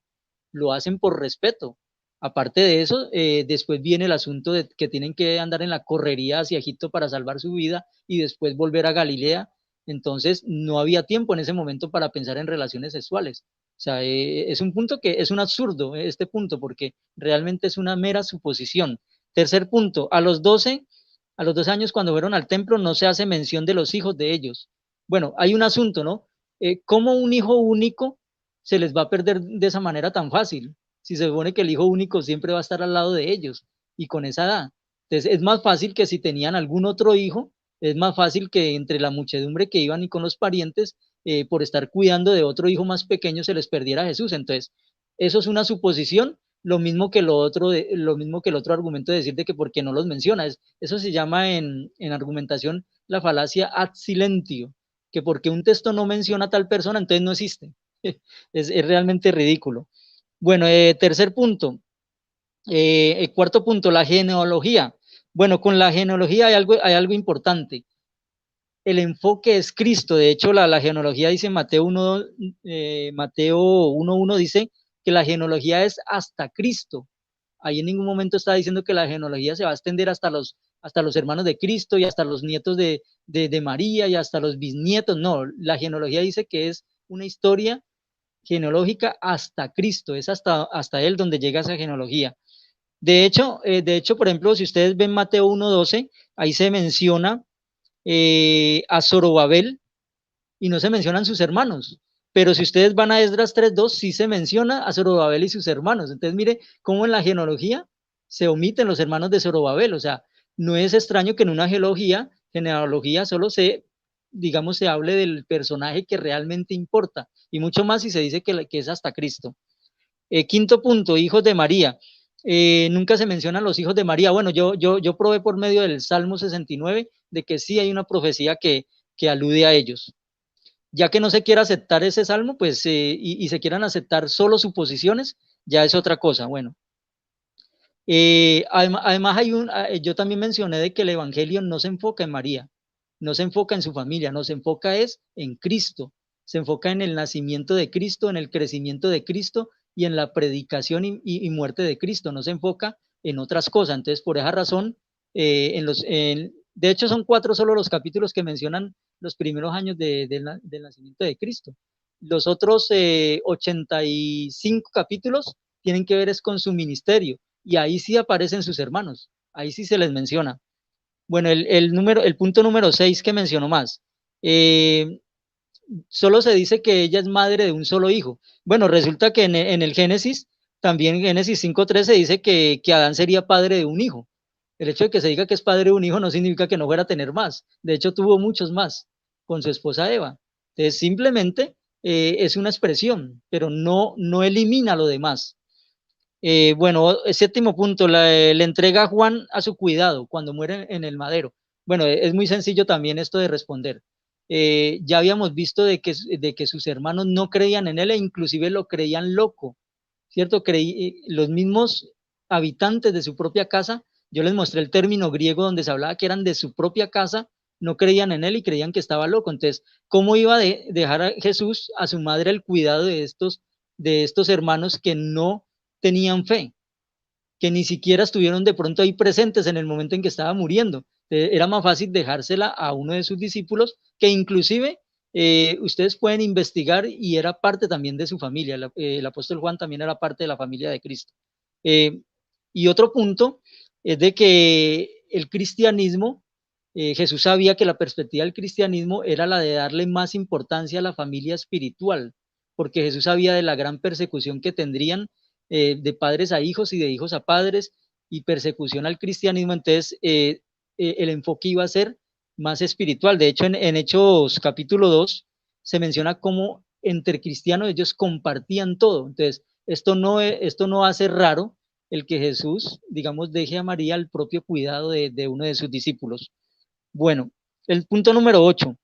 Lo hacen por respeto. Aparte de eso, después viene el asunto de que tienen que andar en la correría hacia Egipto para salvar su vida y después volver a Galilea. Entonces, no había tiempo en ese momento para pensar en relaciones sexuales. O sea, es un punto que es un absurdo, este punto, porque realmente es una mera suposición. Tercer punto, a los 12 años cuando fueron al templo no se hace mención de los hijos de ellos. Bueno, hay un asunto, ¿no? ¿Cómo un hijo único se les va a perder de esa manera tan fácil? Si se supone que el hijo único siempre va a estar al lado de ellos y con esa edad. Entonces es más fácil que si tenían algún otro hijo, es más fácil que entre la muchedumbre que iban y con los parientes, por estar cuidando de otro hijo más pequeño, se les perdiera a Jesús. Entonces, eso es una suposición, lo mismo que el otro argumento de decir de que por qué no los menciona. Eso se llama en argumentación la falacia ad silentio, que porque un texto no menciona a tal persona, entonces no existe. Es realmente ridículo. Bueno, tercer punto. Cuarto punto, la genealogía. Bueno, con la genealogía hay algo importante. El enfoque es Cristo. De hecho, la genealogía dice Mateo 1:1 dice que la genealogía es hasta Cristo. Ahí en ningún momento está diciendo que la genealogía se va a extender hasta los hermanos de Cristo y hasta los nietos de María y hasta los bisnietos. No, la genealogía dice que es una historia genealógica hasta Cristo, es hasta él donde llega esa genealogía. De hecho, por ejemplo, si ustedes ven Mateo 1:12, ahí se menciona a Zorobabel y no se mencionan sus hermanos. Pero si ustedes van a Esdras 3:2, sí se menciona a Zorobabel y sus hermanos. Entonces, mire cómo en la genealogía se omiten los hermanos de Zorobabel. O sea, no es extraño que en una genealogía solo se hable del personaje que realmente importa, y mucho más si se dice que es hasta Cristo. Quinto punto, hijos de María. Nunca se mencionan los hijos de María. Bueno, yo probé por medio del Salmo 69 de que sí hay una profecía que alude a ellos. Ya que no se quiera aceptar ese salmo, pues, y se quieran aceptar solo suposiciones, ya es otra cosa. Bueno, además yo también mencioné de que el evangelio no se enfoca en María, no se enfoca en su familia, no se enfoca en Cristo, se enfoca en el nacimiento de Cristo, en el crecimiento de Cristo y en la predicación y muerte de Cristo, no se enfoca en otras cosas. Entonces, por esa razón, de hecho son 4 solo los capítulos que mencionan los primeros años del nacimiento de Cristo. Los otros 85 capítulos tienen que ver con su ministerio, y ahí sí aparecen sus hermanos, ahí sí se les menciona. Bueno, el punto número 6 que mencionó más, Solo se dice que ella es madre de un solo hijo. Bueno, resulta que en el Génesis, también en Génesis 5:3 se dice que Adán sería padre de un hijo. El hecho de que se diga que es padre de un hijo no significa que no fuera a tener más. De hecho, tuvo muchos más con su esposa Eva. Entonces, simplemente es una expresión, pero no elimina lo demás. Bueno, séptimo punto, le entrega a Juan a su cuidado cuando muere en el madero. Bueno, es muy sencillo también esto de responder. Ya habíamos visto de que sus hermanos no creían en él e inclusive lo creían loco, ¿cierto? Los mismos habitantes de su propia casa, yo les mostré el término griego donde se hablaba que eran de su propia casa, no creían en él y creían que estaba loco. Entonces, ¿cómo iba a dejar a Jesús, a su madre, el cuidado de estos hermanos que no tenían fe, que ni siquiera estuvieron de pronto ahí presentes en el momento en que estaba muriendo? Era más fácil dejársela a uno de sus discípulos, que inclusive ustedes pueden investigar y era parte también de su familia. El apóstol Juan también era parte de la familia de Cristo. Y otro punto es de que el cristianismo, Jesús sabía que la perspectiva del cristianismo era la de darle más importancia a la familia espiritual, porque Jesús sabía de la gran persecución que tendrían de padres a hijos y de hijos a padres y persecución al cristianismo. Entonces el enfoque iba a ser más espiritual. De hecho, en Hechos capítulo 2 se menciona cómo entre cristianos ellos compartían todo. Entonces, esto no hace raro el que Jesús, digamos, deje a María al propio cuidado de uno de sus discípulos. Bueno, el punto número 8.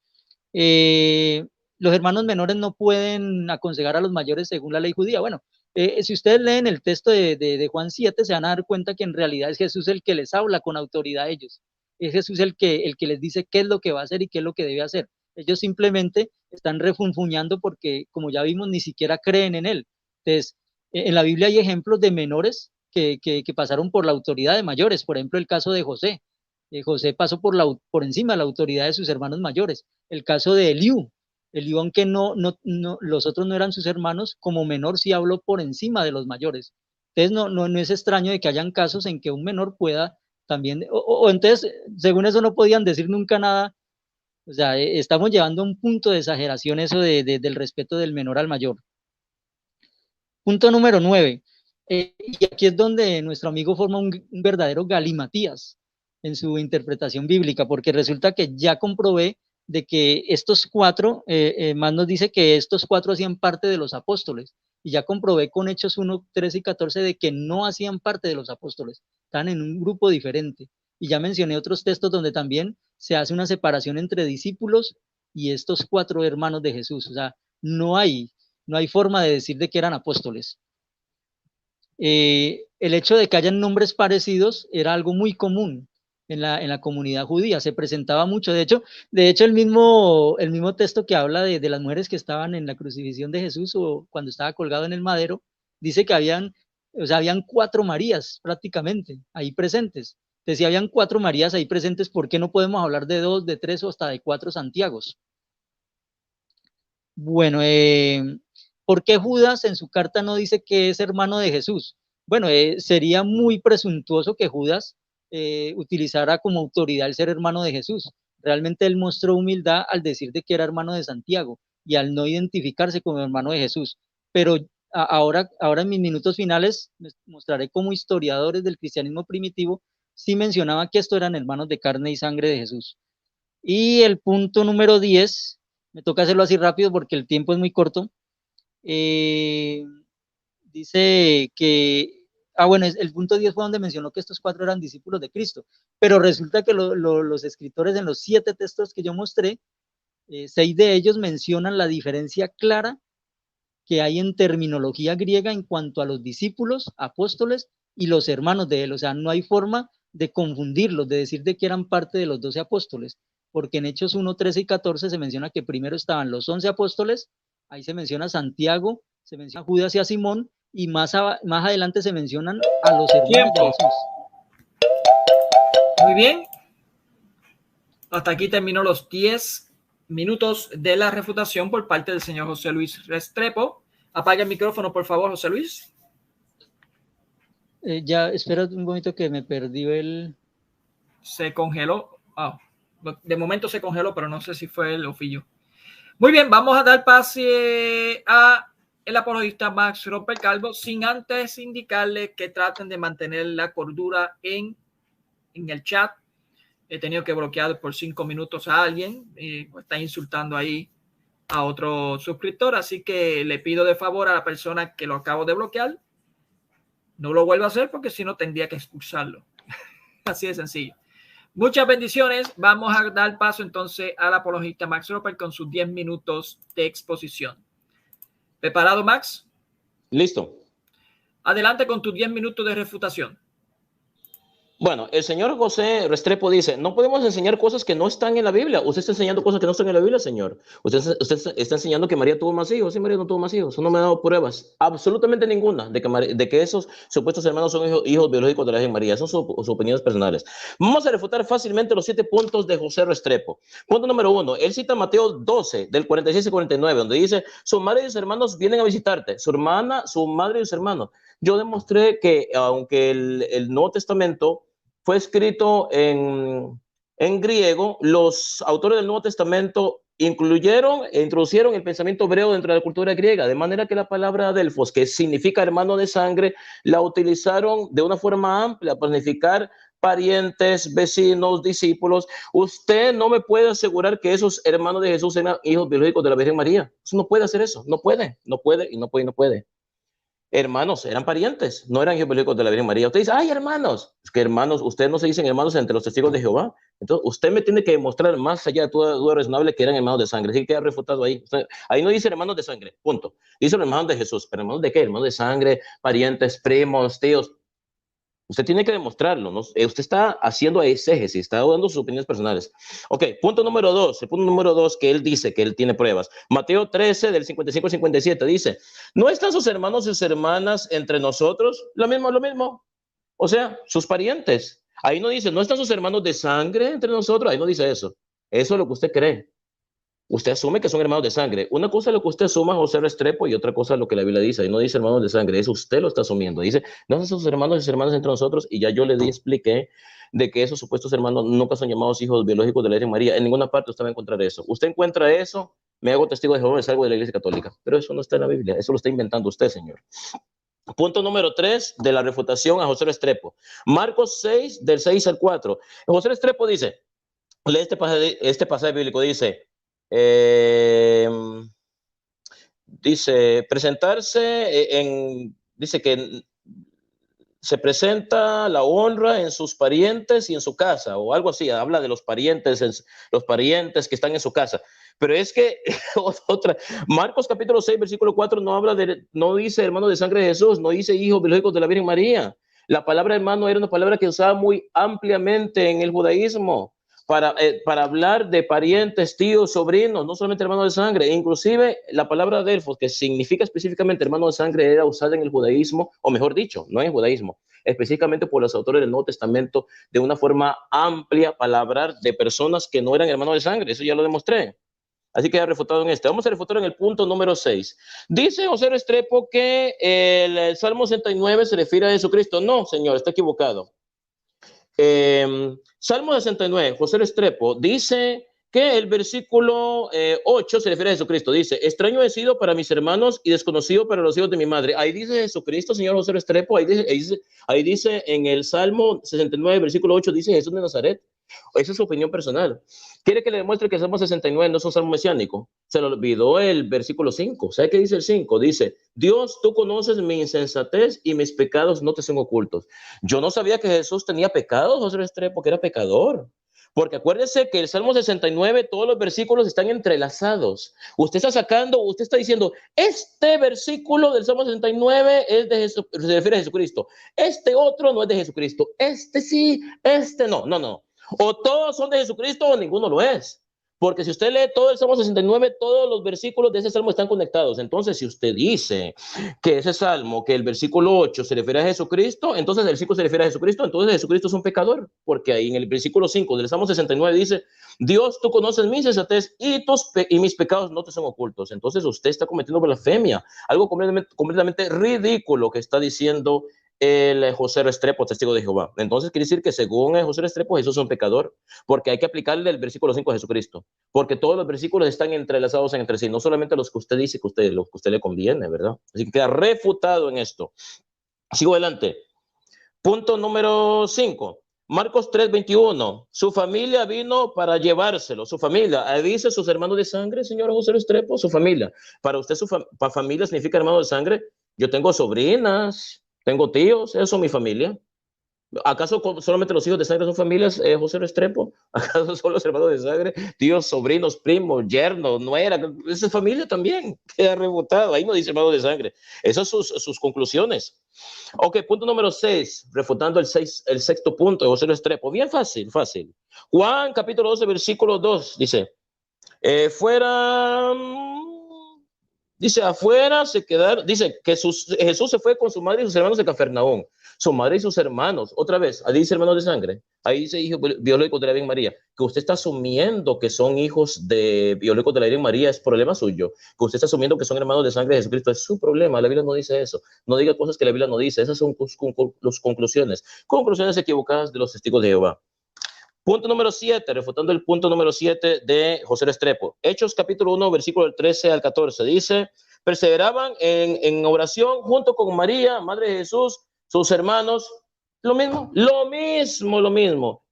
Los hermanos menores no pueden aconsejar a los mayores según la ley judía. Bueno, si ustedes leen el texto de Juan 7, se van a dar cuenta que en realidad es Jesús el que les habla con autoridad a ellos. Es Jesús el que les dice qué es lo que va a hacer y qué es lo que debe hacer. Ellos simplemente están refunfuñando porque, como ya vimos, ni siquiera creen en él. Entonces, en la Biblia hay ejemplos de menores que pasaron por la autoridad de mayores. Por ejemplo, el caso de José. José pasó por encima de la autoridad de sus hermanos mayores. El caso de Eliú, aunque los otros no eran sus hermanos, como menor sí habló por encima de los mayores. Entonces no es extraño de que hayan casos en que un menor pueda también, o entonces, según eso no podían decir nunca nada. O sea, estamos llevando a un punto de exageración eso del respeto del menor al mayor. Punto número 9. Y aquí es donde nuestro amigo forma un verdadero galimatías en su interpretación bíblica, porque resulta que ya comprobé de que estos cuatro, más nos dice que estos cuatro hacían parte de los apóstoles, y ya comprobé con Hechos 1, 13 y 14 de que no hacían parte de los apóstoles, están en un grupo diferente, y ya mencioné otros textos donde también se hace una separación entre discípulos y estos cuatro hermanos de Jesús. O sea, no hay forma de decir de que eran apóstoles. El hecho de que hayan nombres parecidos era algo muy común en la comunidad judía, se presentaba mucho. De hecho el mismo texto que habla de las mujeres que estaban en la crucifixión de Jesús o cuando estaba colgado en el madero, dice que habían 4 Marías prácticamente ahí presentes. Entonces, si habían 4 Marías ahí presentes, ¿por qué no podemos hablar de 2, de 3 o hasta de 4 Santiagos? Bueno, ¿por qué Judas en su carta no dice que es hermano de Jesús? Bueno, sería muy presuntuoso que Judas utilizara como autoridad el ser hermano de Jesús. Realmente él mostró humildad al decir de que era hermano de Santiago y al no identificarse como hermano de Jesús. Pero ahora en mis minutos finales les mostraré cómo historiadores del cristianismo primitivo sí mencionaban que estos eran hermanos de carne y sangre de Jesús. Y el punto número 10, me toca hacerlo así rápido porque el tiempo es muy corto. Dice que, bueno, el punto 10 fue donde mencionó que estos 4 eran discípulos de Cristo, pero resulta que los escritores en los 7 textos que yo mostré, 6 de ellos mencionan la diferencia clara que hay en terminología griega en cuanto a los discípulos, apóstoles y los hermanos de él. O sea, no hay forma de confundirlos, de decir de que eran parte de los 12 apóstoles, porque en Hechos 1, 13 y 14 se menciona que primero estaban los 11 apóstoles, ahí se menciona Santiago, se menciona Judas y a Simón, y más adelante se mencionan a los hermanos de Jesús.
Muy bien. Hasta aquí terminó los 10 minutos de la refutación por parte del señor José Luis Restrepo. Apaga el micrófono, por favor, José Luis.
Ya, espera un momento que me perdió el...
Se congeló. Oh. De momento se congeló, pero no sé si fue él o fui yo. Muy bien, vamos a dar pase a el apologista Max Roper Calvo, sin antes indicarle que traten de mantener la cordura en el chat. He tenido que bloquear por 5 minutos a alguien, está insultando ahí a otro suscriptor, así que le pido de favor a la persona que lo acabo de bloquear, no lo vuelva a hacer porque si no tendría que expulsarlo. Así de sencillo. Muchas bendiciones. Vamos a dar paso entonces al apologista Max Roper con sus 10 minutos de exposición. ¿Preparado, Max?
Listo.
Adelante con tus 10 minutos de refutación.
Bueno, el señor José Restrepo dice, no podemos enseñar cosas que no están en la Biblia. Usted está enseñando cosas que no están en la Biblia, señor. Usted está enseñando que María tuvo más hijos. Sí, María no tuvo más hijos. No me ha dado pruebas, absolutamente ninguna, de que esos supuestos hermanos son hijos biológicos de la Virgen María. Son sus opiniones personales. Vamos a refutar fácilmente los 7 puntos de José Restrepo. Punto número 1. Él cita Mateo 12, del 46 y 49, donde dice, su madre y sus hermanos vienen a visitarte. Su hermana, su madre y sus hermanos. Yo demostré que, aunque el Nuevo Testamento fue escrito en griego, los autores del Nuevo Testamento incluyeron e introducieron el pensamiento hebreo dentro de la cultura griega, de manera que la palabra adelphos, que significa hermano de sangre, la utilizaron de una forma amplia para significar parientes, vecinos, discípulos. Usted no me puede asegurar que esos hermanos de Jesús eran hijos biológicos de la Virgen María. Eso no puede hacer eso, no puede. Hermanos, eran parientes, no eran hijos biológicos de la Virgen María. Usted dice, ay, hermanos. Es que hermanos, ustedes no se dicen hermanos entre los testigos de Jehová. Entonces, usted me tiene que demostrar más allá de toda duda razonable que eran hermanos de sangre. Así que queda refutado ahí. Ahí no dice hermanos de sangre, punto. Dice hermanos de Jesús. ¿Pero hermanos de qué? Hermanos de sangre, parientes, primos, tíos. Usted tiene que demostrarlo, ¿no? Usted está haciendo exégesis, está dando sus opiniones personales. Ok, punto número 2. El punto número 2 que él dice que él tiene pruebas. Mateo 13, del 55 al 57, dice, ¿no están sus hermanos y sus hermanas entre nosotros? Lo mismo. O sea, sus parientes. Ahí no dice, ¿no están sus hermanos de sangre entre nosotros? Ahí no dice eso. Eso es lo que usted cree. Usted asume que son hermanos de sangre. Una cosa es lo que usted asuma, José Restrepo, y otra cosa es lo que la Biblia dice. Ahí no dice hermanos de sangre, eso usted lo está asumiendo. Dice, no son sus hermanos y sus hermanas entre nosotros, y ya yo le expliqué de que esos supuestos hermanos nunca son llamados hijos biológicos de la Virgen María. En ninguna parte usted va a encontrar eso. Usted encuentra eso, me hago testigo de Jehová, me salgo de la Iglesia Católica. Pero eso no está en la Biblia, eso lo está inventando usted, señor. Punto número 3 de la refutación a José Restrepo. Marcos 6, del 6 al 4. José Restrepo dice, lee este pasaje bíblico, dice, dice presentarse dice que se presenta la honra en sus parientes y en su casa, o algo así, habla de los parientes que están en su casa. Pero es que Marcos capítulo 6, versículo 4 no dice hermano de sangre de Jesús, no dice hijos biológicos de la Virgen María. La palabra hermano era una palabra que usaba muy ampliamente en el judaísmo para hablar de parientes, tíos, sobrinos, no solamente hermanos de sangre. Inclusive la palabra adelphos, que significa específicamente hermano de sangre, era usada en el judaísmo, o mejor dicho, no en el judaísmo, específicamente por los autores del Nuevo Testamento, de una forma amplia para hablar de personas que no eran hermanos de sangre. Eso ya lo demostré. Así que ya refutado en este. Vamos a refutar en el punto número 6. Dice José Restrepo que el Salmo 69 se refiere a Jesucristo. No, señor, está equivocado. Salmo 69, José Restrepo dice que el versículo 8 se refiere a Jesucristo. Dice, extraño he sido para mis hermanos y desconocido para los hijos de mi madre. Ahí dice Jesucristo, señor José Restrepo. Ahí dice en el Salmo 69, versículo 8, dice Jesús de Nazaret. Esa es su opinión personal. ¿Quiere que le demuestre que el Salmo 69 no es un salmo mesiánico? Se le olvidó el versículo 5. ¿Sabe qué dice el 5? Dice, Dios, tú conoces mi insensatez y mis pecados no te son ocultos. Yo no sabía que Jesús tenía pecados, José Restrepo, que era pecador. Porque acuérdese que el Salmo 69, todos los versículos están entrelazados. Usted está diciendo, este versículo del Salmo 69 es de Jesús, se refiere a Jesucristo. Este otro no es de Jesucristo. Este sí, este no. O todos son de Jesucristo o ninguno lo es. Porque si usted lee todo el Salmo 69, todos los versículos de ese salmo están conectados. Entonces, si usted dice que ese salmo, que el versículo 8 se refiere a Jesucristo, entonces el 5 se refiere a Jesucristo, entonces Jesucristo es un pecador. Porque ahí en el versículo 5 del Salmo 69 dice, Dios, tú conoces mi insensatez y mis pecados no te son ocultos. Entonces usted está cometiendo blasfemia, algo completamente ridículo que está diciendo el José Restrepo, testigo de Jehová. Entonces quiere decir que según el José Restrepo, Jesús es un pecador, porque hay que aplicarle el versículo 5 a Jesucristo, porque todos los versículos están entrelazados entre sí, no solamente los que usted dice, los que usted le conviene, ¿verdad? Así que queda refutado en esto. Sigo adelante. Punto número 5. Marcos 3:21. Su familia vino para llevárselo. Su familia. Ahí dice sus hermanos de sangre, señor José Restrepo, su familia. Para usted, familia significa hermano de sangre. Yo tengo sobrinas, tengo tíos, eso es mi familia. ¿Acaso solamente los hijos de sangre son familias, José Restrepo? ¿Acaso son los hermanos de sangre? Tíos, sobrinos, primos, yernos, nuera, esa es familia también. Queda rebotado. Ahí no dice hermanos de sangre. Esas son sus conclusiones. Ok, punto número 6, refutando el sexto punto de José Restrepo. Bien fácil, fácil. Juan capítulo 12, versículo 2, dice, dice, afuera se quedaron, dice que Jesús se fue con su madre y sus hermanos de Cafarnaúm. Su madre y sus hermanos, otra vez, ahí dice hermanos de sangre, ahí dice hijo biológico de la Virgen María, que usted está asumiendo que son hijos biológicos de la Virgen María, es problema suyo, que usted está asumiendo que son hermanos de sangre de Jesucristo, es su problema, la Biblia no dice eso, no diga cosas que la Biblia no dice, esas son las conclusiones equivocadas de los testigos de Jehová. Punto número 7, refutando el punto número 7 de José Restrepo. Hechos capítulo 1, versículo 13 al 14, dice, perseveraban en oración junto con María, madre de Jesús, sus hermanos, lo mismo.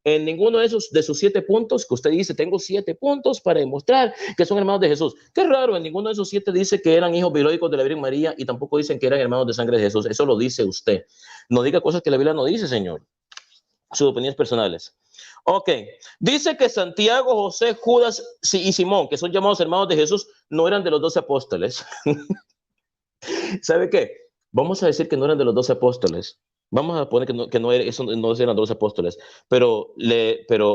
En ninguno de sus 7 puntos que usted dice, tengo 7 puntos para demostrar que son hermanos de Jesús. Qué raro, en ninguno de esos 7 dice que eran hijos biológicos de la Virgen María y tampoco dicen que eran hermanos de sangre de Jesús. Eso lo dice usted. No diga cosas que la Biblia no dice, señor. Sus opiniones personales. Ok, dice que Santiago, José, Judas y Simón, que son llamados hermanos de Jesús, no eran de los 12 apóstoles. ¿Sabe qué? Vamos a decir que no eran de los 12 apóstoles. Vamos a poner que no eran 12 apóstoles. Pero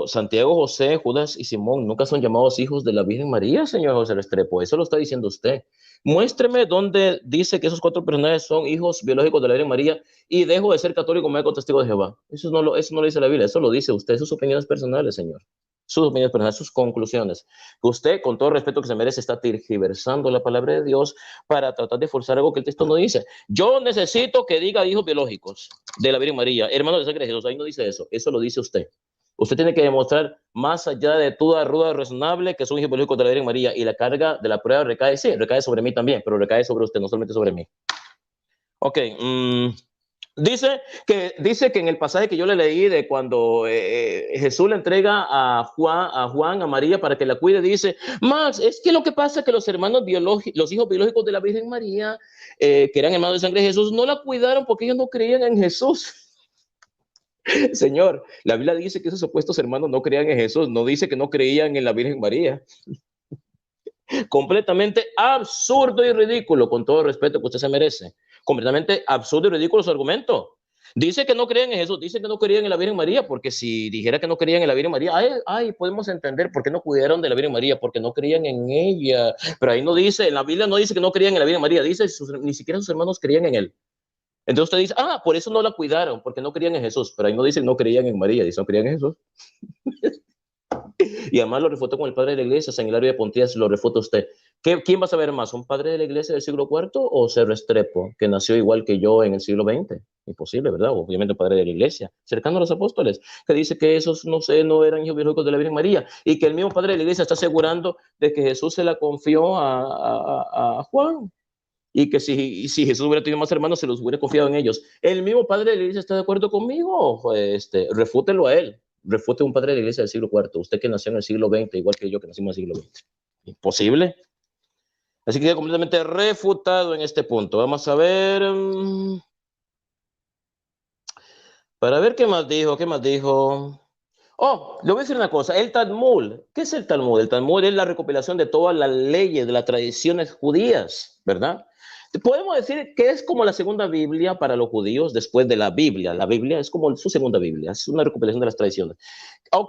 Santiago, José, Judas y Simón nunca son llamados hijos de la Virgen María, señor José Restrepo. Eso lo está diciendo usted. Muéstreme dónde dice que esos 4 personajes son hijos biológicos de la Virgen María y dejo de ser católico y me hago testigo de Jehová. Eso no lo dice la Biblia, eso lo dice usted, sus opiniones personales, señor. Sus opiniones personales, sus conclusiones. Usted, con todo el respeto que se merece, está tergiversando la palabra de Dios para tratar de forzar algo que el texto no dice. Yo necesito que diga hijos biológicos de la Virgen María, hermanos de sangre de Jesús. Ahí no dice eso, eso lo dice usted. Usted tiene que demostrar más allá de toda duda razonable que son hijos biológicos de la Virgen María y la carga de la prueba recae sobre mí también, pero recae sobre usted, no solamente sobre mí. Ok, dice que en el pasaje que yo le leí de cuando Jesús le entrega a Juan, a María para que la cuide, dice, Max, es que lo que pasa es que los hermanos los hijos biológicos de la Virgen María, que eran hermanos de sangre de Jesús, no la cuidaron porque ellos no creían en Jesús. Señor, la Biblia dice que esos supuestos hermanos no creían en Jesús, no dice que no creían en la Virgen María. Completamente absurdo y ridículo, con todo el respeto que usted se merece. Completamente absurdo y ridículo su argumento. Dice que no creían en Jesús, dice que no creían en la Virgen María, porque si dijera que no creían en la Virgen María, podemos entender por qué no cuidaron de la Virgen María, porque no creían en ella. Pero ahí no dice, en la Biblia no dice que no creían en la Virgen María, dice ni siquiera sus hermanos creían en él. Entonces usted dice, por eso no la cuidaron, porque no creían en Jesús. Pero ahí no dice que no creían en María, dice no creían en Jesús. Y además lo refutó con el padre de la iglesia, San Hilario de Pontías, lo refuta usted. ¿Quién va a saber más? ¿Un padre de la iglesia del siglo IV o José Restrepo, que nació igual que yo en el siglo XX? Imposible, ¿verdad? Obviamente un padre de la iglesia, cercano a los apóstoles, que dice que esos, no eran hijos biológicos de la Virgen María, y que el mismo padre de la iglesia está asegurando de que Jesús se la confió a Juan, y que si Jesús hubiera tenido más hermanos, se los hubiera confiado en ellos. ¿El mismo padre de la iglesia está de acuerdo conmigo? Refútelo a él. Refute un padre de la iglesia del siglo IV. Usted que nació en el siglo XX, igual que yo que nacimos en el siglo XX. Imposible. Así que queda completamente refutado en este punto. Vamos a ver. Para ver qué más dijo. Le voy a decir una cosa. El Talmud. ¿Qué es el Talmud? El Talmud es la recopilación de todas las leyes, de las tradiciones judías, ¿verdad? Podemos decir que es como la segunda Biblia para los judíos después de la Biblia. La Biblia es como su segunda Biblia, es una recopilación de las tradiciones.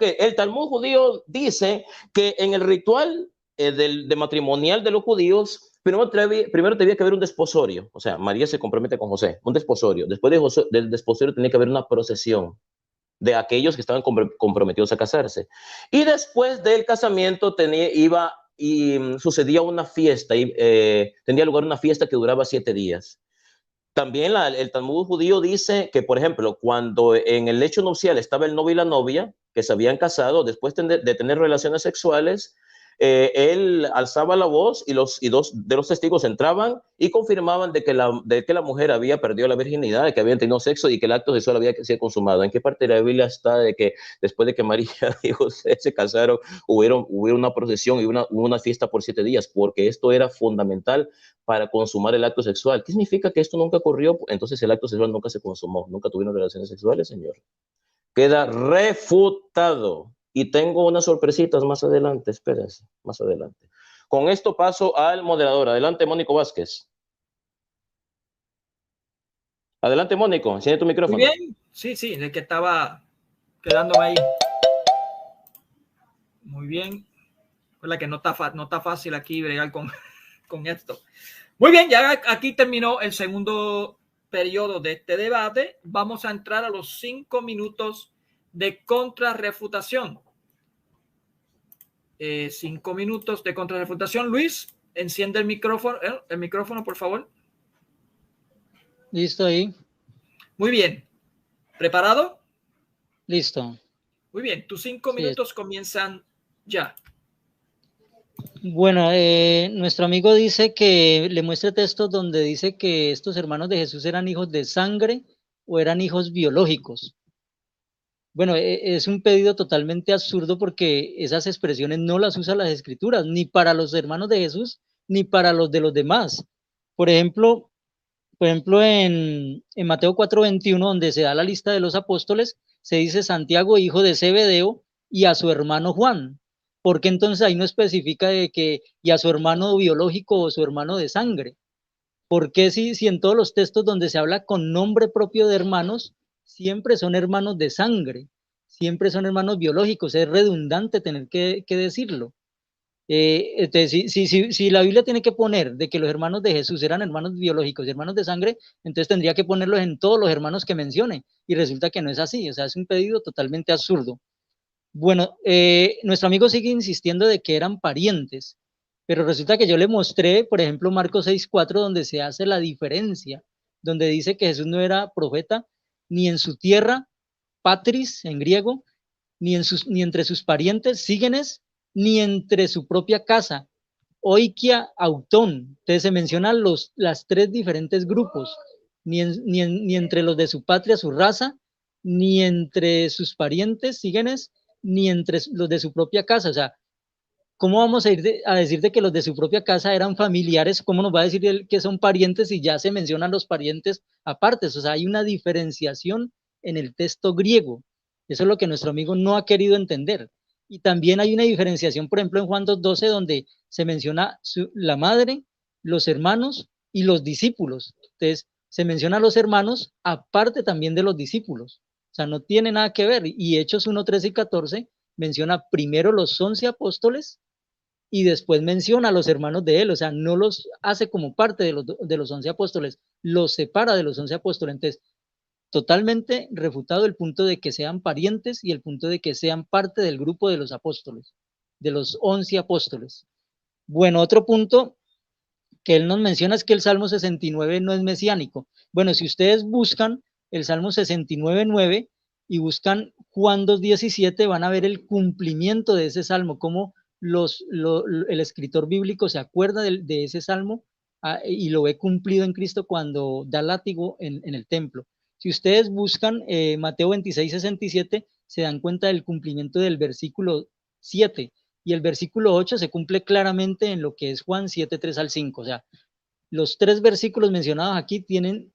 El Talmud judío dice que en el ritual de matrimonial de los judíos, primero tenía que haber un desposorio. O sea, María se compromete con José, un desposorio. Después del desposorio tenía que haber una procesión de aquellos que estaban comprometidos a casarse. Y después del casamiento sucedía una fiesta, y tenía lugar una fiesta que duraba 7 días. También el Talmud judío dice que, por ejemplo, cuando en el lecho nupcial estaba el novio y la novia, que se habían casado, después de tener relaciones sexuales, él alzaba la voz y dos de los testigos entraban y confirmaban de que la mujer había perdido la virginidad, de que habían tenido sexo y que el acto sexual había sido consumado. ¿En qué parte de la Biblia está de que después de que María y José se casaron, hubo una procesión y una fiesta por 7 días? Porque esto era fundamental para consumar el acto sexual. ¿Qué significa que esto nunca ocurrió? Entonces el acto sexual nunca se consumó, nunca tuvieron relaciones sexuales, señor. Queda refutado. Y tengo unas sorpresitas más adelante, espérense, más adelante. Con esto paso al moderador. Adelante, Mónico Vázquez. Adelante, Mónico, enciende tu micrófono.
Muy bien, sí, el que estaba quedándome ahí. Muy bien. Recuerda que no está fácil aquí bregar con esto. Muy bien, ya aquí terminó el segundo periodo de este debate. Vamos a entrar a los 5 minutos de contrarrefutación. 5 minutos de contrarrefutación. Luis, enciende el micrófono, por favor.
Listo ahí.
Muy bien. ¿Preparado?
Listo.
Muy bien, tus 5 minutos comienzan ya.
Bueno, nuestro amigo dice que le muestre textos donde dice que estos hermanos de Jesús eran hijos de sangre o eran hijos biológicos. Bueno, es un pedido totalmente absurdo porque esas expresiones no las usan las escrituras, ni para los hermanos de Jesús, ni para los de los demás. Por ejemplo, en Mateo 4:21, donde se da la lista de los apóstoles, se dice Santiago, hijo de Zebedeo, y a su hermano Juan. ¿Por qué entonces ahí no especifica de que y a su hermano biológico o su hermano de sangre? ¿Por qué si en todos los textos donde se habla con nombre propio de hermanos, siempre son hermanos de sangre, siempre son hermanos biológicos? Es redundante tener que decirlo. Entonces, si la Biblia tiene que poner de que los hermanos de Jesús eran hermanos biológicos y hermanos de sangre, entonces tendría que ponerlos en todos los hermanos que mencione, y resulta que no es así. O sea, es un pedido totalmente absurdo. Bueno, nuestro amigo sigue insistiendo de que eran parientes, pero resulta que yo le mostré, por ejemplo, Marcos 6:4, donde se hace la diferencia, donde dice que Jesús no era profeta ni en su tierra, patris en griego, ni entre sus parientes, sígenes, ni entre su propia casa, oikia, autón. Entonces se mencionan las 3 diferentes grupos, ni entre los de su patria, su raza, ni entre sus parientes, sígenes, ni entre los de su propia casa. O sea, ¿cómo vamos a decir de que los de su propia casa eran familiares? ¿Cómo nos va a decir él que son parientes si ya se mencionan los parientes aparte? O sea, hay una diferenciación en el texto griego. Eso es lo que nuestro amigo no ha querido entender. Y también hay una diferenciación, por ejemplo, en Juan 2:12, donde se menciona la madre, los hermanos y los discípulos. Entonces, se menciona a los hermanos aparte también de los discípulos. O sea, no tiene nada que ver. Y Hechos 1:13 y 14 menciona primero los 11 apóstoles y después menciona a los hermanos de él. O sea, no los hace como parte de los 11 apóstoles, los separa de los 11 apóstoles. Entonces, totalmente refutado el punto de que sean parientes y el punto de que sean parte del grupo de los apóstoles, de los 11 apóstoles. Bueno, otro punto que él nos menciona es que el Salmo 69 no es mesiánico. Bueno, si ustedes buscan el Salmo 69:9 y buscan Juan 2:17, van a ver el cumplimiento de ese Salmo, cómo el escritor bíblico se acuerda de ese Salmo y lo ve cumplido en Cristo cuando da látigo en el templo. Si ustedes buscan Mateo 26:67, se dan cuenta del cumplimiento del versículo 7, y el versículo 8 se cumple claramente en lo que es Juan 7:3 al 5. O sea, los 3 versículos mencionados aquí tienen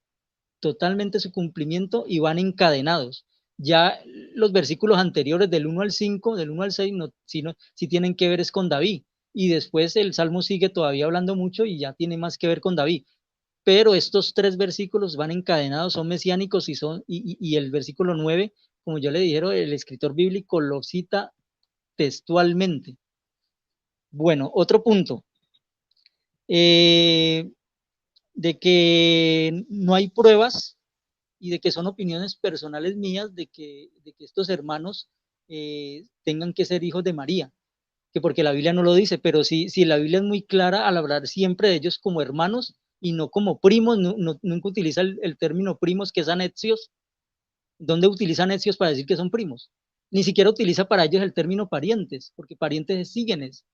totalmente su cumplimiento y van encadenados. Ya los versículos anteriores del 1 al 5, del 1 al 6, sí tienen que ver es con David. Y después el Salmo sigue todavía hablando mucho y ya tiene más que ver con David. Pero estos 3 versículos van encadenados, son mesiánicos y el versículo 9, como yo le dijeron, el escritor bíblico lo cita textualmente. Bueno, otro punto. De que no hay pruebas y de que son opiniones personales mías de que estos hermanos tengan que ser hijos de María, que porque la Biblia no lo dice, pero sí la Biblia es muy clara al hablar siempre de ellos como hermanos, y no como primos, nunca utiliza el término primos, que es anexios. ¿Dónde utiliza anexios para decir que son primos? Ni siquiera utiliza para ellos el término parientes, porque parientes es sígenes.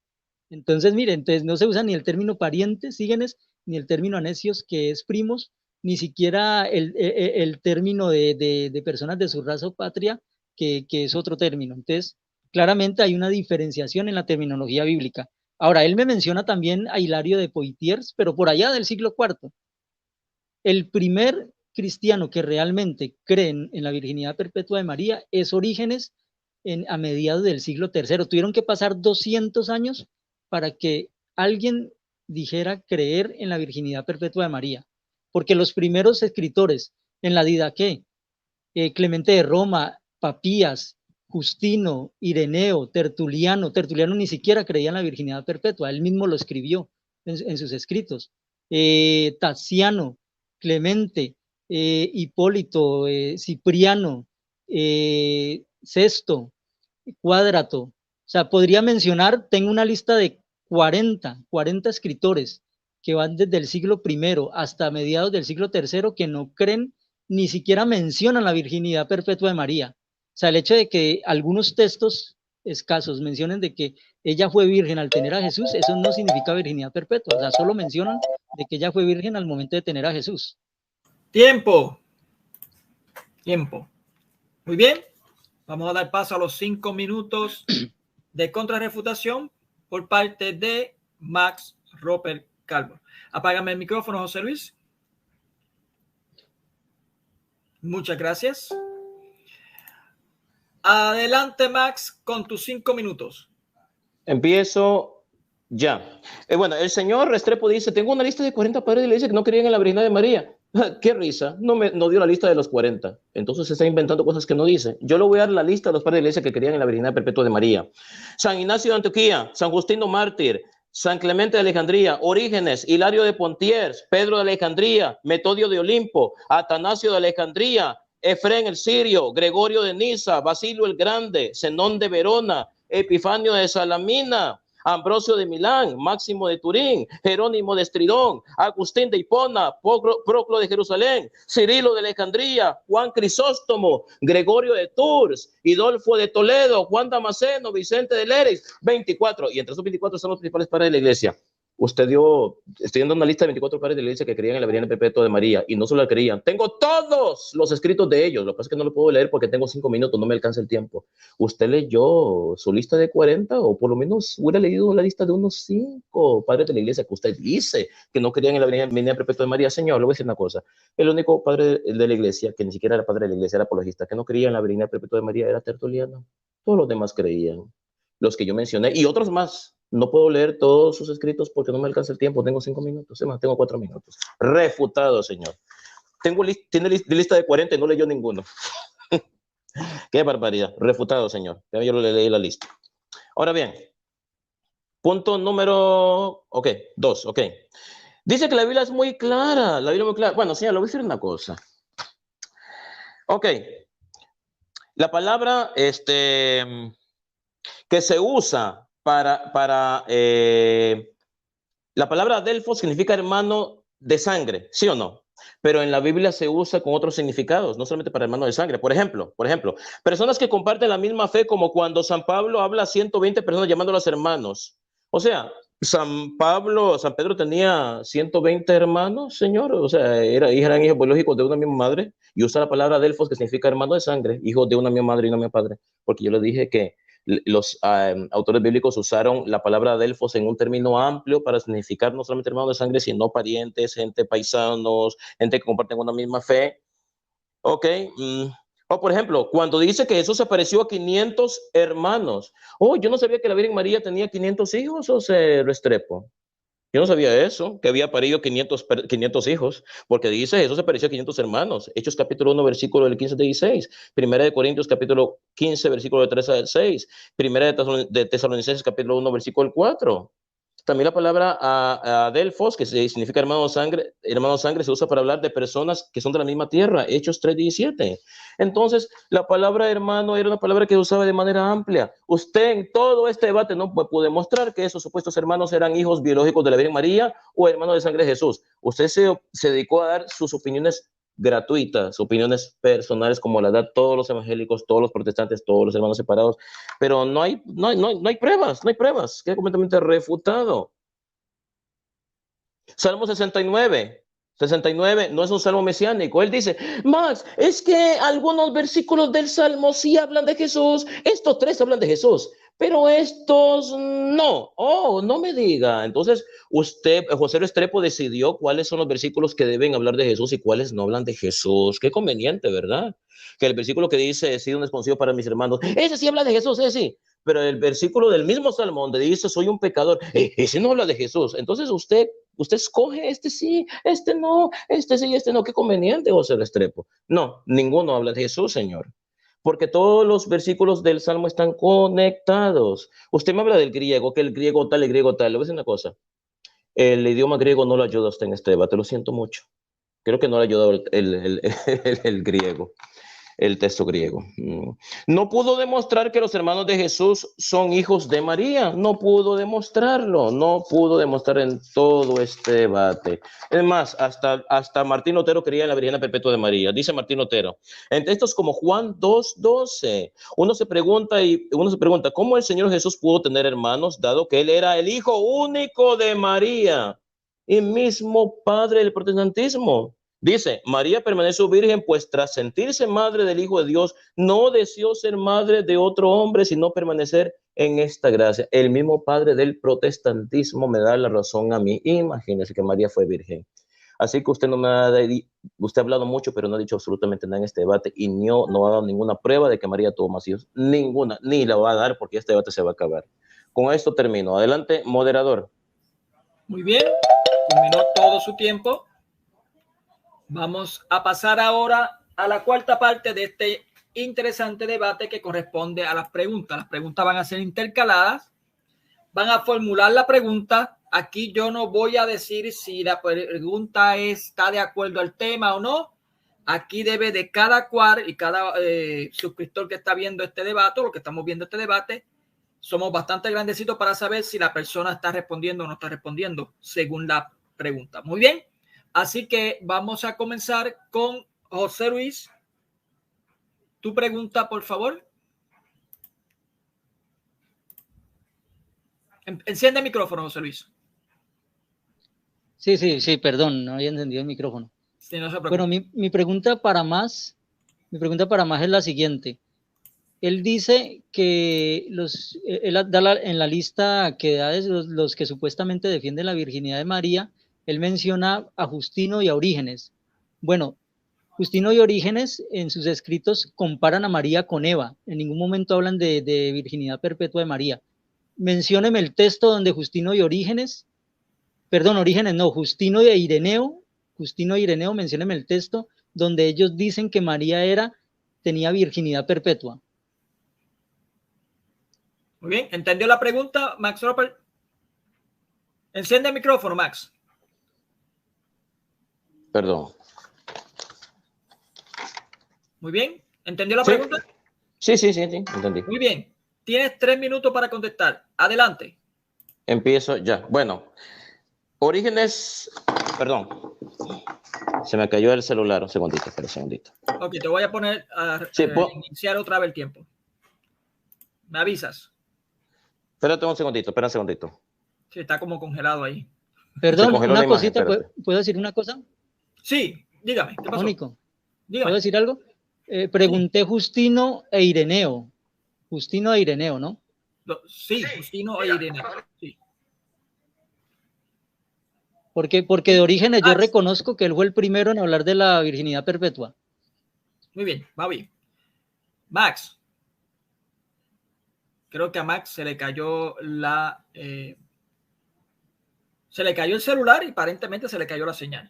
Entonces, miren, entonces no se usa ni el término parientes, sígenes, ni el término anesios, que es primos, ni siquiera el término de personas de su raza o patria, que es otro término. Entonces, claramente hay una diferenciación en la terminología bíblica. Ahora, él me menciona también a Hilario de Poitiers, pero por allá del siglo IV. El primer cristiano que realmente cree en la virginidad perpetua de María es Orígenes a mediados del siglo III. Tuvieron que pasar 200 años para que alguien dijera creer en la virginidad perpetua de María, porque los primeros escritores en la Didaqué, Clemente de Roma, Papías, Justino, Ireneo, Tertuliano ni siquiera creía en la virginidad perpetua, él mismo lo escribió en sus escritos. Taciano, Clemente, Hipólito, Cipriano, Sexto, Cuadrato. O sea, podría mencionar, tengo una lista de 40 escritores que van desde el siglo I hasta mediados del siglo III que no creen, ni siquiera mencionan la virginidad perpetua de María. O sea, el hecho de que algunos textos escasos mencionen de que ella fue virgen al tener a Jesús, eso no significa virginidad perpetua. O sea, solo mencionan de que ella fue virgen al momento de tener a Jesús.
Tiempo. Muy bien. Vamos a dar paso a los 5 minutos de contrarrefutación por parte de Max Roper Calvo. Apágame el micrófono, José Luis. Muchas gracias. Adelante, Max, con tus 5 minutos.
Empiezo ya. Bueno, el señor Restrepo dice, tengo una lista de 40 padres de la iglesia que no creían en la virginidad de María. Qué risa, no dio la lista de los 40. Entonces se está inventando cosas que no dice. Yo le voy a dar la lista de los padres de la iglesia que creían en la virginidad perpetua de María. San Ignacio de Antioquía, San Justino Mártir, San Clemente de Alejandría, Orígenes, Hilario de Poitiers, Pedro de Alejandría, Metodio de Olimpo, Atanasio de Alejandría, Efrén el Sirio, Gregorio de Niza, Basilio el Grande, Zenón de Verona, Epifanio de Salamina, Ambrosio de Milán, Máximo de Turín, Jerónimo de Estridón, Agustín de Hipona, Proclo de Jerusalén, Cirilo de Alejandría, Juan Crisóstomo, Gregorio de Tours, Hidolfo de Toledo, Juan Damasceno, Vicente de Lérix, 24. Y entre esos 24 son los principales padres de la iglesia. Estoy dando una lista de 24 padres de la iglesia que creían en la virginidad perpetua de María, y no solo la creían, tengo todos los escritos de ellos. Lo que pasa es que no lo puedo leer porque tengo 5 minutos, no me alcanza el tiempo. ¿Usted leyó su lista de 40 o por lo menos hubiera leído la lista de unos 5 padres de la iglesia que usted dice que no creían en la virginidad perpetua de María? Señor, le voy a decir una cosa, el único padre de la iglesia, que ni siquiera era padre de la iglesia, era apologista, que no creía en la virginidad perpetua de María, era Tertuliano. Todos los demás creían, los que yo mencioné y otros más. No puedo leer todos sus escritos porque no me alcanza el tiempo. Tengo 5 minutos, además tengo 4 minutos. Refutado, señor. Tiene lista de 40 y no leyó ninguno. Qué barbaridad. Refutado, señor. Yo le leí la lista. Ahora bien, punto número 2. Dice que la Biblia es muy clara. La Biblia es muy clara. Bueno, señor, le voy a decir una cosa. La palabra que se usa la palabra adelfos significa hermano de sangre, ¿sí o no? Pero en la Biblia se usa con otros significados, no solamente para hermano de sangre. Por ejemplo, personas que comparten la misma fe, como cuando San Pablo habla a 120 personas llamándolos hermanos. O sea, San Pedro tenía 120 hermanos, señor. O sea, eran hijos biológicos de una misma madre, y usa la palabra adelfos, que significa hermano de sangre, hijos de una misma madre y una misma padre. Porque yo le dije que los autores bíblicos usaron la palabra adelfos en un término amplio para significar no solamente hermanos de sangre, sino parientes, gente paisanos, gente que comparten una misma fe. O por ejemplo, cuando dice que Jesús apareció a 500 hermanos. Yo no sabía que la Virgen María tenía 500 hijos, o se Restrepo. Yo no sabía eso, que había parido 500 hijos, porque dice Jesús apareció a 500 hermanos. Hechos capítulo 1, versículo del 15 al 16. Primera de Corintios capítulo 15, versículo del 3 al 6. Primera de Tesalonicenses capítulo 1, versículo 4. También la palabra adelphos, que significa hermano sangre, se usa para hablar de personas que son de la misma tierra, Hechos 3:17. Entonces, la palabra hermano era una palabra que se usaba de manera amplia. Usted en todo este debate no puede demostrar que esos supuestos hermanos eran hijos biológicos de la Virgen María o hermanos de sangre de Jesús. Usted se dedicó a dar sus opiniones gratuitas, opiniones personales como la dan todos los evangélicos, todos los protestantes, todos los hermanos separados, pero no hay pruebas, queda completamente refutado. Salmo 69 no es un salmo mesiánico. Él dice, Max, es que algunos versículos del salmo sí hablan de Jesús, estos 3 hablan de Jesús, pero estos no. Oh, no me diga. Entonces, José Restrepo, decidió cuáles son los versículos que deben hablar de Jesús y cuáles no hablan de Jesús. Qué conveniente, ¿verdad? Que el versículo que dice, he sido un desconocido para mis hermanos, ese sí habla de Jesús, ese sí. Pero el versículo del mismo salmo donde dice, soy un pecador, ese no habla de Jesús. Entonces, usted escoge este sí, este no, este sí, este no. Qué conveniente, José Restrepo. No, ninguno habla de Jesús, Señor. Porque todos los versículos del Salmo están conectados. Usted me habla del griego, que el griego tal, el griego tal. Le voy a decir una cosa. El idioma griego no lo ayuda a usted en este debate, lo siento mucho. Creo que no le ha ayudado el griego, el texto griego. No pudo demostrar que los hermanos de Jesús son hijos de María. No pudo demostrarlo. No pudo demostrar en todo este debate. Es más, hasta Martín Lutero creía en la Virgen Perpetua de María. Dice Martín Lutero. En textos como Juan 2:12, uno se pregunta, ¿cómo el Señor Jesús pudo tener hermanos, dado que él era el hijo único de María y mismo padre del protestantismo? Dice, María permaneció virgen, pues tras sentirse madre del Hijo de Dios, no deseó ser madre de otro hombre, sino permanecer en esta gracia. El mismo padre del protestantismo me da la razón a mí. Imagínese que María fue virgen. Así que usted usted ha hablado mucho, pero no ha dicho absolutamente nada en este debate y no ha dado ninguna prueba de que María tuvo más hijos. Ninguna, ni la va a dar porque este debate se va a acabar. Con esto termino. Adelante, moderador.
Muy bien, terminó todo su tiempo. Vamos a pasar ahora a la cuarta parte de este interesante debate que corresponde a las preguntas. Las preguntas van a ser intercaladas. Van a formular la pregunta. Aquí yo no voy a decir si la pregunta está de acuerdo al tema o no. Aquí debe de cada cual y cada suscriptor que está viendo este debate, lo que estamos viendo este debate, somos bastante grandecitos para saber si la persona está respondiendo o no está respondiendo según la pregunta. Muy bien. Así que vamos a comenzar con José Luis. Tu pregunta, por favor. Enciende el micrófono, José Luis.
Sí, perdón, no había encendido el micrófono.
Sí, no se preocupe.
Bueno, mi pregunta para más es la siguiente. Él dice que él da en la lista que da los que supuestamente defienden la virginidad de María, él menciona a Justino y a Orígenes. Bueno, Justino y Orígenes en sus escritos comparan a María con Eva. En ningún momento hablan de virginidad perpetua de María. Mencióneme el texto donde Justino y Orígenes, Justino e Ireneo, mencióneme el texto donde ellos dicen que María tenía virginidad perpetua.
Muy bien, ¿entendió la pregunta, Max Roper? Enciende el micrófono, Max.
Perdón.
Muy bien. ¿Entendió la pregunta?
Sí, entendí.
Muy bien. Tienes 3 minutos para contestar. Adelante.
Empiezo ya. Bueno, Orígenes, perdón. Se me cayó el celular. Un segundito.
Ok, te voy a poner a iniciar otra vez el tiempo. ¿Me avisas?
Espérate un segundito.
Sí, está como congelado ahí.
Perdón, una cosita. ¿Puedo decir una cosa?
Sí, dígame. ¿Qué pasó?
Mónico,
dígame.
¿puedo decir algo? Pregunté Justino e Ireneo. Justino e Ireneo, ¿no?
Sí, Justino e Ireneo. Sí.
Porque de Orígenes yo reconozco que él fue el primero en hablar de la virginidad perpetua.
Muy bien, va bien. Max. Creo que a Max se le cayó el celular y aparentemente se le cayó la señal.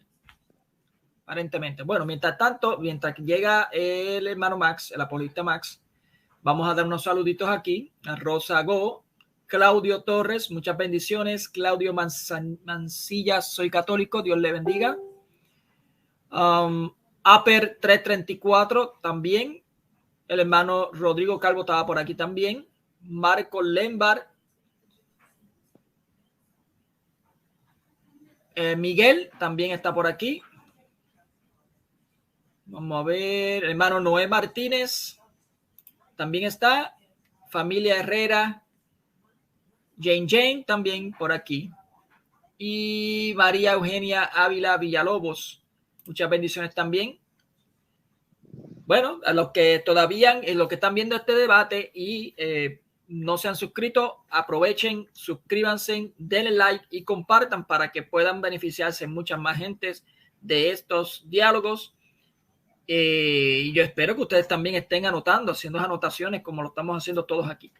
Aparentemente. Bueno, mientras llega el hermano Max, el apologista Max, vamos a dar unos saluditos aquí a Rosa Go, Claudio Torres, muchas bendiciones. Claudio Mancilla, soy católico, Dios le bendiga. Aper 334 también. El hermano Rodrigo Calvo estaba por aquí también. Marco Lembar. Miguel también está por aquí. Vamos a ver. Hermano Noé Martínez también está. Familia Herrera. Jane también por aquí. Y María Eugenia Ávila Villalobos. Muchas bendiciones también. Bueno, a los que todavía, los que están viendo este debate y no se han suscrito, aprovechen, suscríbanse, denle like y compartan para que puedan beneficiarse muchas más gentes de estos diálogos. Y yo espero que ustedes también estén anotando, haciendo anotaciones como lo estamos haciendo todos aquí.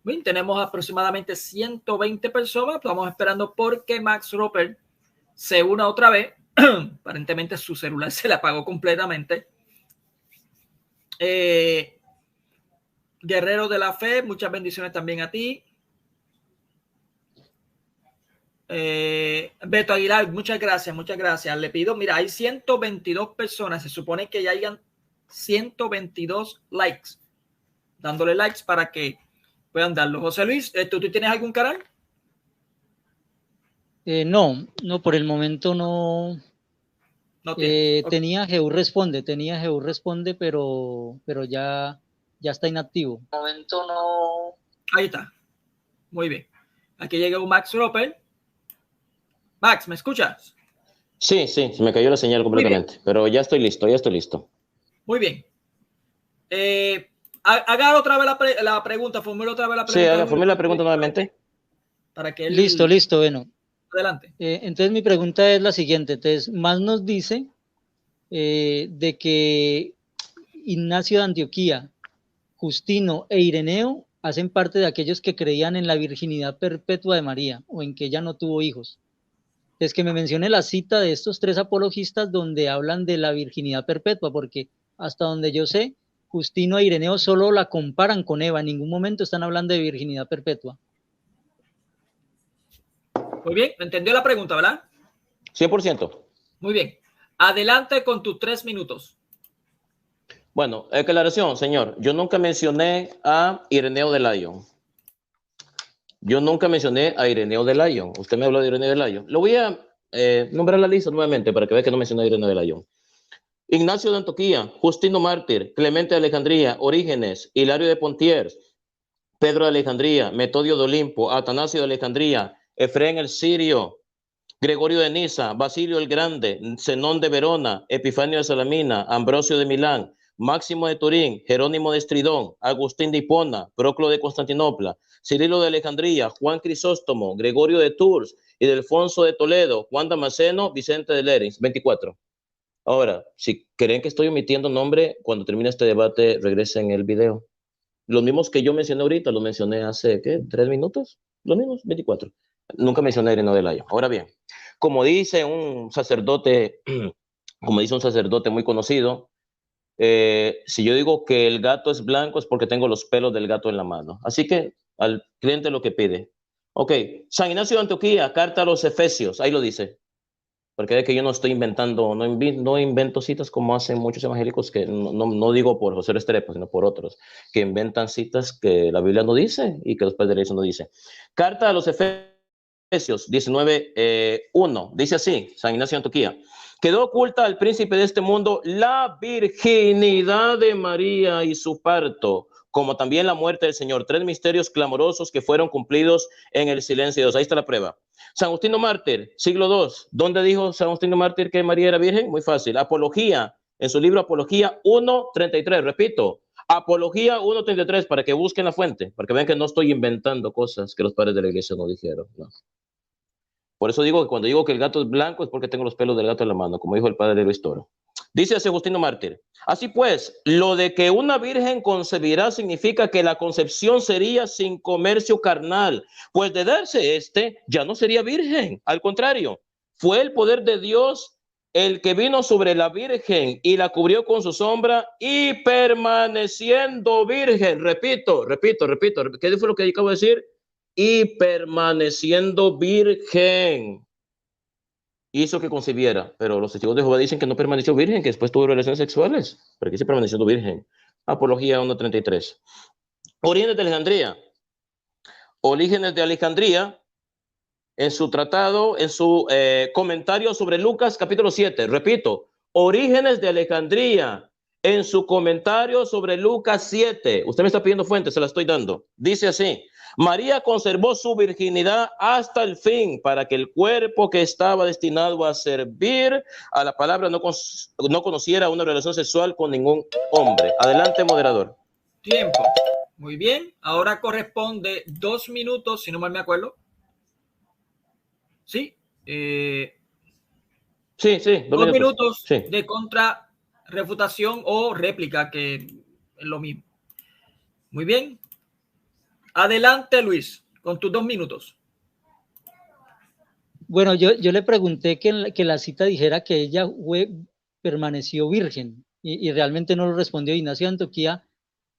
Bien, tenemos aproximadamente 120 personas. Estamos esperando porque Max Roper se una otra vez. Aparentemente su celular se le apagó completamente. Guerrero de la Fe, muchas bendiciones también a ti. Beto Aguilar, muchas gracias. Le pido, mira, hay 122 personas, se supone que ya hayan 122 likes, dándole likes para que puedan darlo. José Luis, ¿tú tienes algún canal?
No, por el momento no. Tenía GU Responde, pero ya está inactivo.
De momento no. Ahí está. Muy bien. Aquí llega un Max Roper. Max, ¿me escuchas?
Sí, se me cayó la señal completamente, pero ya estoy listo.
Muy bien. Haga otra vez la pregunta, formule otra vez la pregunta.
Sí, formule la pregunta nuevamente.
Para que Listo, bueno.
Adelante.
Entonces mi pregunta es la siguiente. Entonces, más nos dice de que Ignacio de Antioquía, Justino e Ireneo hacen parte de aquellos que creían en la virginidad perpetua de María o en que ella no tuvo hijos. Es que me mencione la cita de estos tres apologistas donde hablan de la virginidad perpetua, porque hasta donde yo sé, Justino e Ireneo solo la comparan con Eva, en ningún momento están hablando de virginidad perpetua.
Muy bien, entendió la pregunta, ¿verdad?
100%.
Muy bien. Adelante con tus 3 minutos.
Bueno, aclaración, señor. Yo nunca mencioné a Ireneo de Lyon. Usted me habló de Ireneo de Lyon. Lo voy a nombrar la lista nuevamente para que vea que no mencioné a Ireneo de Lyon. Ignacio de Antioquía, Justino Mártir, Clemente de Alejandría, Orígenes, Hilario de Poitiers, Pedro de Alejandría, Metodio de Olimpo, Atanasio de Alejandría, Efrén el Sirio, Gregorio de Niza, Basilio el Grande, Zenón de Verona, Epifanio de Salamina, Ambrosio de Milán, Máximo de Turín, Jerónimo de Estridón, Agustín de Hipona, Proclo de Constantinopla, Cirilo de Alejandría, Juan Crisóstomo, Gregorio de Tours y Delfonso de Toledo, Juan Damasceno, Vicente de Lerins. 24. Ahora, si creen que estoy omitiendo nombre, cuando termine este debate, regresen el video. Los mismos que yo mencioné ahorita, los mencioné hace, ¿qué? 3 minutos. Los mismos, 24. Nunca mencioné a Ireneo de Lyon. Ahora bien, como dice un sacerdote muy conocido, si yo digo que el gato es blanco es porque tengo los pelos del gato en la mano. Así que al cliente lo que pide. Ok, San Ignacio de Antioquía, carta a los Efesios, ahí lo dice. Porque ve que yo no estoy inventando, no invento citas como hacen muchos evangélicos, que no digo por José Restrepo, sino por otros, que inventan citas que la Biblia no dice y que los padres de la iglesia no dicen. Carta a los Efesios 19:1, dice así, San Ignacio de Antioquía. Quedó oculta al príncipe de este mundo la virginidad de María y su parto, como también la muerte del Señor. 3 misterios clamorosos que fueron cumplidos en el silencio de Dios. Ahí está la prueba. San Agustino Mártir, siglo II. ¿Dónde dijo San Agustino Mártir que María era virgen? Muy fácil. Apología, en su libro Apología 1:33. Repito, Apología 1:33, para que busquen la fuente, para que vean que no estoy inventando cosas que los padres de la iglesia no dijeron. No. Por eso digo que cuando digo que el gato es blanco es porque tengo los pelos del gato en la mano, como dijo el padre Luis Toro. Dice San Agustino Mártir. Así pues, lo de que una virgen concebirá significa que la concepción sería sin comercio carnal, pues de darse ya no sería virgen. Al contrario, fue el poder de Dios el que vino sobre la virgen y la cubrió con su sombra y permaneciendo virgen. Repito. ¿Qué fue lo que acabo de decir? y permaneciendo virgen, hizo que concibiera. Pero los testigos de Jehová dicen que no permaneció virgen, que después tuvo relaciones sexuales. ¿Pero qué dice permaneciendo virgen? Apología 1.33. Orígenes de Alejandría. Orígenes de Alejandría, en su tratado, en su comentario sobre Lucas capítulo 7, repito, Orígenes de Alejandría, en su comentario sobre Lucas 7, usted me está pidiendo fuentes, se la estoy dando, dice así: María conservó su virginidad hasta el fin para que el cuerpo que estaba destinado a servir a la palabra no conociera una relación sexual con ningún hombre. Adelante, moderador.
Tiempo. Muy bien. Ahora corresponde 2 minutos, si no mal me acuerdo. Sí.
Sí,
2 minutos
sí.
de contrarrefutación o réplica, que es lo mismo. Muy bien. Adelante, Luis, con tus 2 minutos.
Bueno, yo le pregunté que la cita dijera que ella permaneció virgen y realmente no lo respondió. Ignacio de Antioquía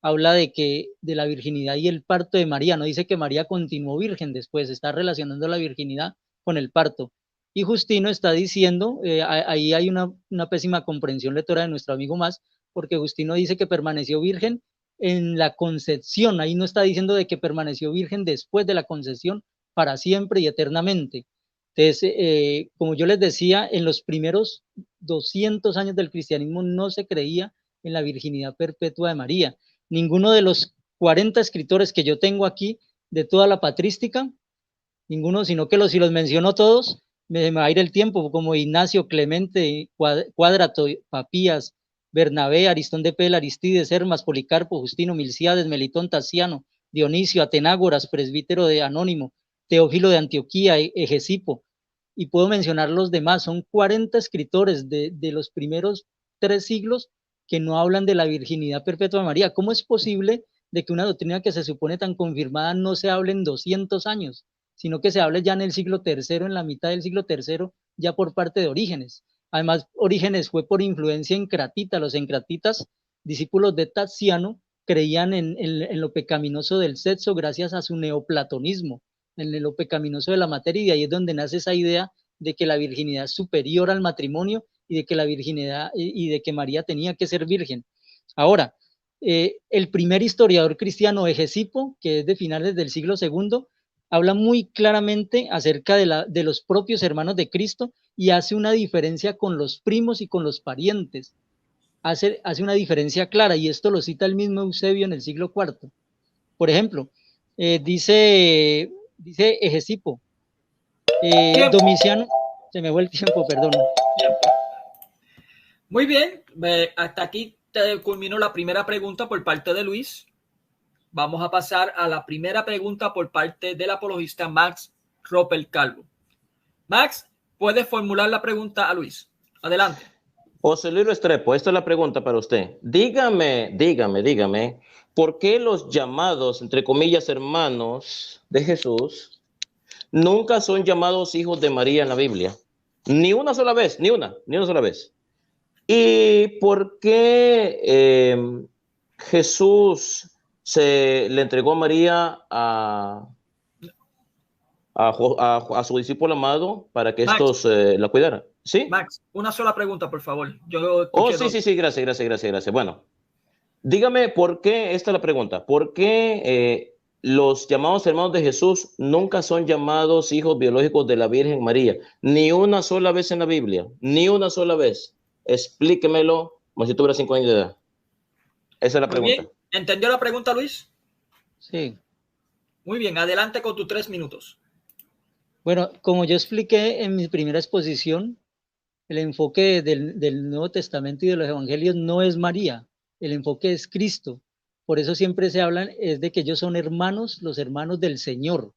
habla de la virginidad y el parto de María. No dice que María continuó virgen después, está relacionando la virginidad con el parto. Y Justino está diciendo, ahí hay una pésima comprensión lectora de nuestro amigo Más, porque Justino dice que permaneció virgen en la concepción. Ahí no está diciendo de que permaneció virgen después de la concepción para siempre y eternamente. Entonces, como yo les decía, en los primeros 200 años del cristianismo no se creía en la virginidad perpetua de María. Ninguno de los 40 escritores que yo tengo aquí de toda la patrística, ninguno, sino que si los menciono todos, me va a ir el tiempo, como Ignacio, Clemente, Cuádrato, Papías, Bernabé, Aristón de Pela, Aristides, Hermas, Policarpo, Justino, Milciades, Melitón, Tasiano, Dionisio, Atenágoras, presbítero de Anónimo, Teófilo de Antioquía, Egesipo, y puedo mencionar los demás. Son 40 escritores de los primeros 3 siglos que no hablan de la virginidad perpetua de María. ¿Cómo es posible de que una doctrina que se supone tan confirmada no se hable en 200 años, sino que se hable ya en el siglo III, en la mitad del siglo III, ya por parte de Orígenes? Además, Orígenes fue por influencia encratita. Los encratitas, discípulos de Tatiano, creían en lo pecaminoso del sexo gracias a su neoplatonismo, en lo pecaminoso de la materia, y ahí es donde nace esa idea de que la virginidad es superior al matrimonio y de que la virginidad y de que María tenía que ser virgen. Ahora, el primer historiador cristiano, Egesipo, que es de finales del siglo II, habla muy claramente acerca de los propios hermanos de Cristo y hace una diferencia con los primos y con los parientes. Hace una diferencia clara, y esto lo cita el mismo Eusebio en el siglo IV. Por ejemplo, dice Egesipo, Domiciano, se me fue el tiempo, perdón.
Muy bien, hasta aquí culminó la primera pregunta por parte de Luis. Vamos a pasar a la primera pregunta por parte del apologista Max Roper Calvo. Max, puedes formular la pregunta a Luis. Adelante.
José Luis Restrepo, esta es la pregunta para usted. Dígame, ¿por qué los llamados, entre comillas, hermanos de Jesús nunca son llamados hijos de María en la Biblia? Ni una sola vez, ni una sola vez. ¿Y por qué Jesús se le entregó a María a su discípulo amado para que
Max,
estos la cuidaran? ¿Sí?
Max, una sola pregunta, por favor.
Sí, gracias. Bueno, dígame por qué, esta es la pregunta, ¿por qué los llamados hermanos de Jesús nunca son llamados hijos biológicos de la Virgen María? Ni una sola vez en la Biblia, ni una sola vez. Explíquemelo como si tuviera 5 años de edad. Esa es la pregunta.
Bien. ¿Entendió la pregunta, Luis?
Sí.
Muy bien, adelante con tus 3 minutos.
Bueno, como yo expliqué en mi primera exposición, el enfoque del Nuevo Testamento y de los Evangelios no es María, el enfoque es Cristo. Por eso siempre se hablan es de que ellos son hermanos, los hermanos del Señor,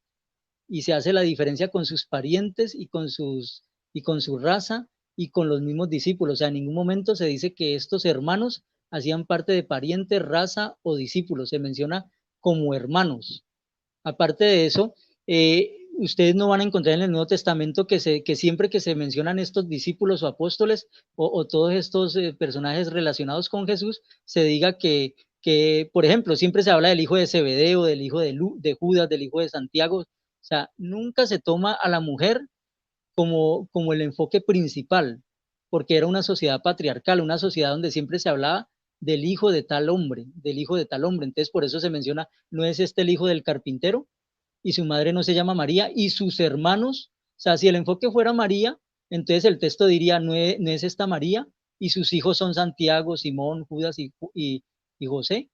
y se hace la diferencia con sus parientes y con su raza y con los mismos discípulos. O sea, en ningún momento se dice que estos hermanos hacían parte de pariente, raza o discípulos, se menciona como hermanos. Aparte de eso, ustedes no van a encontrar en el Nuevo Testamento que siempre que se mencionan estos discípulos o apóstoles o todos estos personajes relacionados con Jesús, se diga que que, por ejemplo, siempre se habla del hijo de Zebedeo, del hijo de Judas, del hijo de Santiago. O sea, nunca se toma a la mujer como el enfoque principal, porque era una sociedad patriarcal, una sociedad donde siempre se hablaba del hijo de tal hombre, del hijo de tal hombre. Entonces, por eso se menciona, no es este el hijo del carpintero, y su madre no se llama María, y sus hermanos, o sea, si el enfoque fuera María, entonces el texto diría, no es esta María, y sus hijos son Santiago, Simón, Judas y José,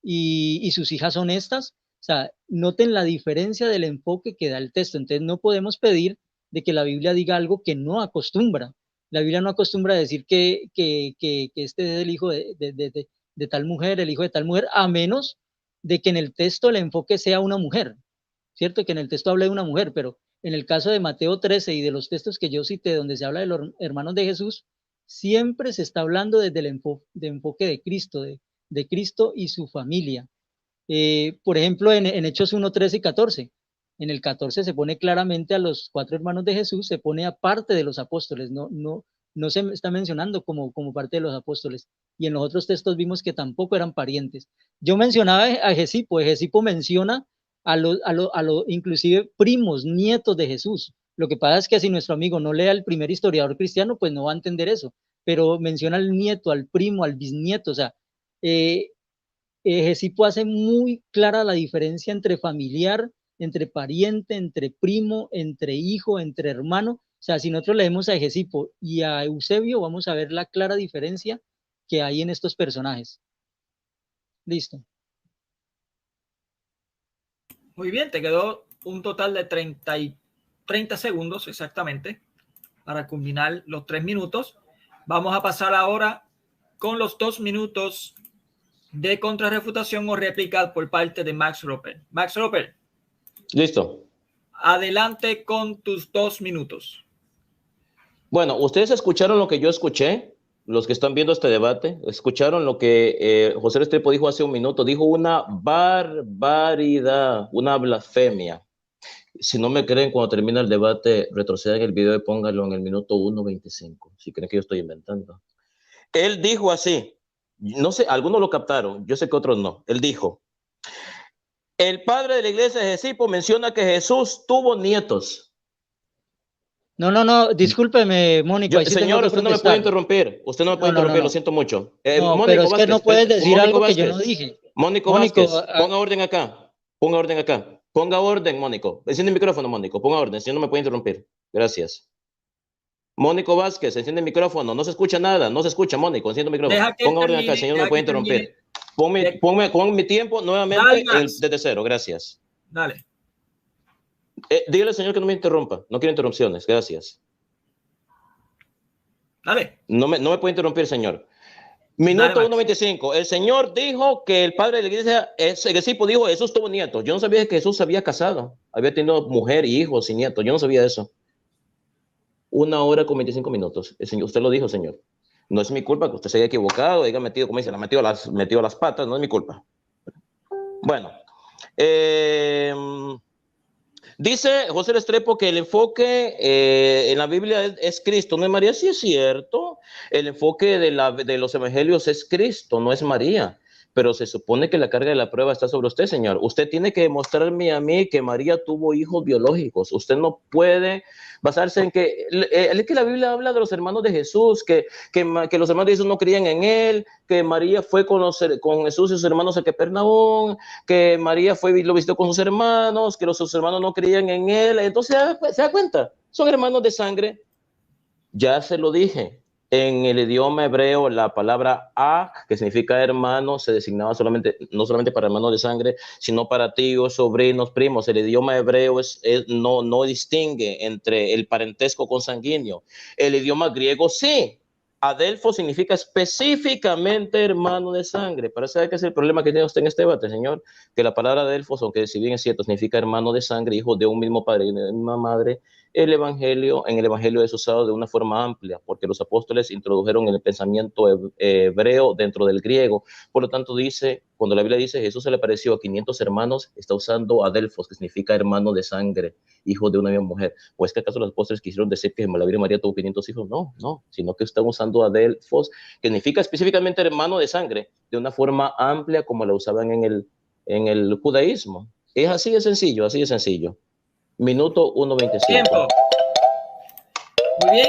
y sus hijas son estas. O sea, noten la diferencia del enfoque que da el texto. Entonces no podemos pedir de que la Biblia diga algo que no acostumbra. La Biblia no acostumbra a decir que este es el hijo de tal mujer, el hijo de tal mujer, a menos de que en el texto el enfoque sea una mujer, ¿cierto? Que en el texto hable de una mujer, pero en el caso de Mateo 13 y de los textos que yo cité, donde se habla de los hermanos de Jesús, siempre se está hablando desde el enfoque de Cristo, de Cristo y su familia. Por ejemplo, en Hechos 1, 13 y 14, en el 14 se pone claramente a los 4 hermanos de Jesús, se pone aparte de los apóstoles, no se está mencionando como parte de los apóstoles. Y en los otros textos vimos que tampoco eran parientes. Yo mencionaba a Egesipo menciona inclusive primos, nietos de Jesús. Lo que pasa es que si nuestro amigo no lea el primer historiador cristiano, pues no va a entender eso. Pero menciona al nieto, al primo, al bisnieto. O sea, Egesipo hace muy clara la diferencia entre familiar, entre pariente, entre primo, entre hijo, entre hermano. O sea, si nosotros leemos a Egesipo y a Eusebio, vamos a ver la clara diferencia que hay en estos personajes. Listo.
Muy bien, te quedó un total de 30 segundos exactamente para culminar los 3 minutos. Vamos a pasar ahora con los 2 minutos de contrarrefutación o réplica por parte de Max Roper. Max Roper.
Listo.
Adelante con tus 2 minutos.
Bueno, ustedes escucharon lo que yo escuché. Los que están viendo este debate, escucharon lo que José Restrepo dijo hace un minuto. Dijo una barbaridad, una blasfemia. Si no me creen, cuando termine el debate, retrocedan el video y pónganlo en el minuto 1:25, si creen que yo estoy inventando. Él dijo así, no sé, algunos lo captaron, yo sé que otros no. Él dijo, el padre de la iglesia de Egesipo menciona que Jesús tuvo nietos.
No, discúlpeme, Mónico.
Señor, usted no me puede interrumpir. Usted no me puede interrumpir, lo siento mucho.
No, pero es que no puedes decir algo que yo no dije.
Mónico Vázquez, ponga orden acá. Ponga orden acá. Ponga orden, Mónico. Enciende el micrófono, Mónico. Ponga orden, si no me puede interrumpir. Gracias. Mónico Vázquez, enciende el micrófono. No se escucha nada. No se escucha, Mónico. Enciende el micrófono. Ponga orden acá, señor, no me puede interrumpir. Ponme mi tiempo nuevamente desde cero. Gracias.
Dale.
Dígale al señor que no me interrumpa. No quiero interrupciones. Gracias.
Dale.
No me puede interrumpir, señor. Minuto 1:25. El señor dijo que el padre de la iglesia, Egesipo, dijo Jesús tuvo nietos. Yo no sabía que Jesús se había casado. Había tenido mujer, hijos y nietos. Yo no sabía eso. 1 hora con 25 minutos. El señor, usted lo dijo, señor. No es mi culpa que usted se haya equivocado, haya metido, como dicen, metido las patas. No es mi culpa. Bueno. Dice José Restrepo que el enfoque en la Biblia es Cristo, no es María. Sí, es cierto. El enfoque de los evangelios es Cristo, no es María. Pero se supone que la carga de la prueba está sobre usted, señor. Usted tiene que demostrarme a mí que María tuvo hijos biológicos. Usted no puede basarse en que la Biblia habla de los hermanos de Jesús, que los hermanos de Jesús no creían en él, que María fue con Jesús y sus hermanos a Capernaum, que María fue y lo visitó con sus hermanos, que sus hermanos no creían en él. Entonces, ¿se da cuenta? Son hermanos de sangre. Ya se lo dije. En el idioma hebreo, la palabra a, que significa hermano, se designaba no solamente para hermanos de sangre, sino para tíos, sobrinos, primos. El idioma hebreo no distingue entre el parentesco consanguíneo. El idioma griego sí. Adelfo significa específicamente hermano de sangre. Parece que es el problema que tiene usted en este debate, señor, que la palabra adelfos, aunque si bien es cierto, significa hermano de sangre, hijo de un mismo padre y de una misma madre, en el evangelio es usado de una forma amplia, porque los apóstoles introdujeron el pensamiento hebreo dentro del griego. Por lo tanto, dice, cuando la Biblia dice Jesús se le apareció a 500 hermanos, está usando adelfos, que significa hermano de sangre, hijo de una misma mujer. ¿O es que acaso los apóstoles quisieron decir que la Virgen María tuvo 500 hijos? No, sino que están usando adelfos, que significa específicamente hermano de sangre, de una forma amplia como la usaban en el judaísmo. Es así de sencillo, así de sencillo. Minuto 1:25.
Tiempo. Muy bien.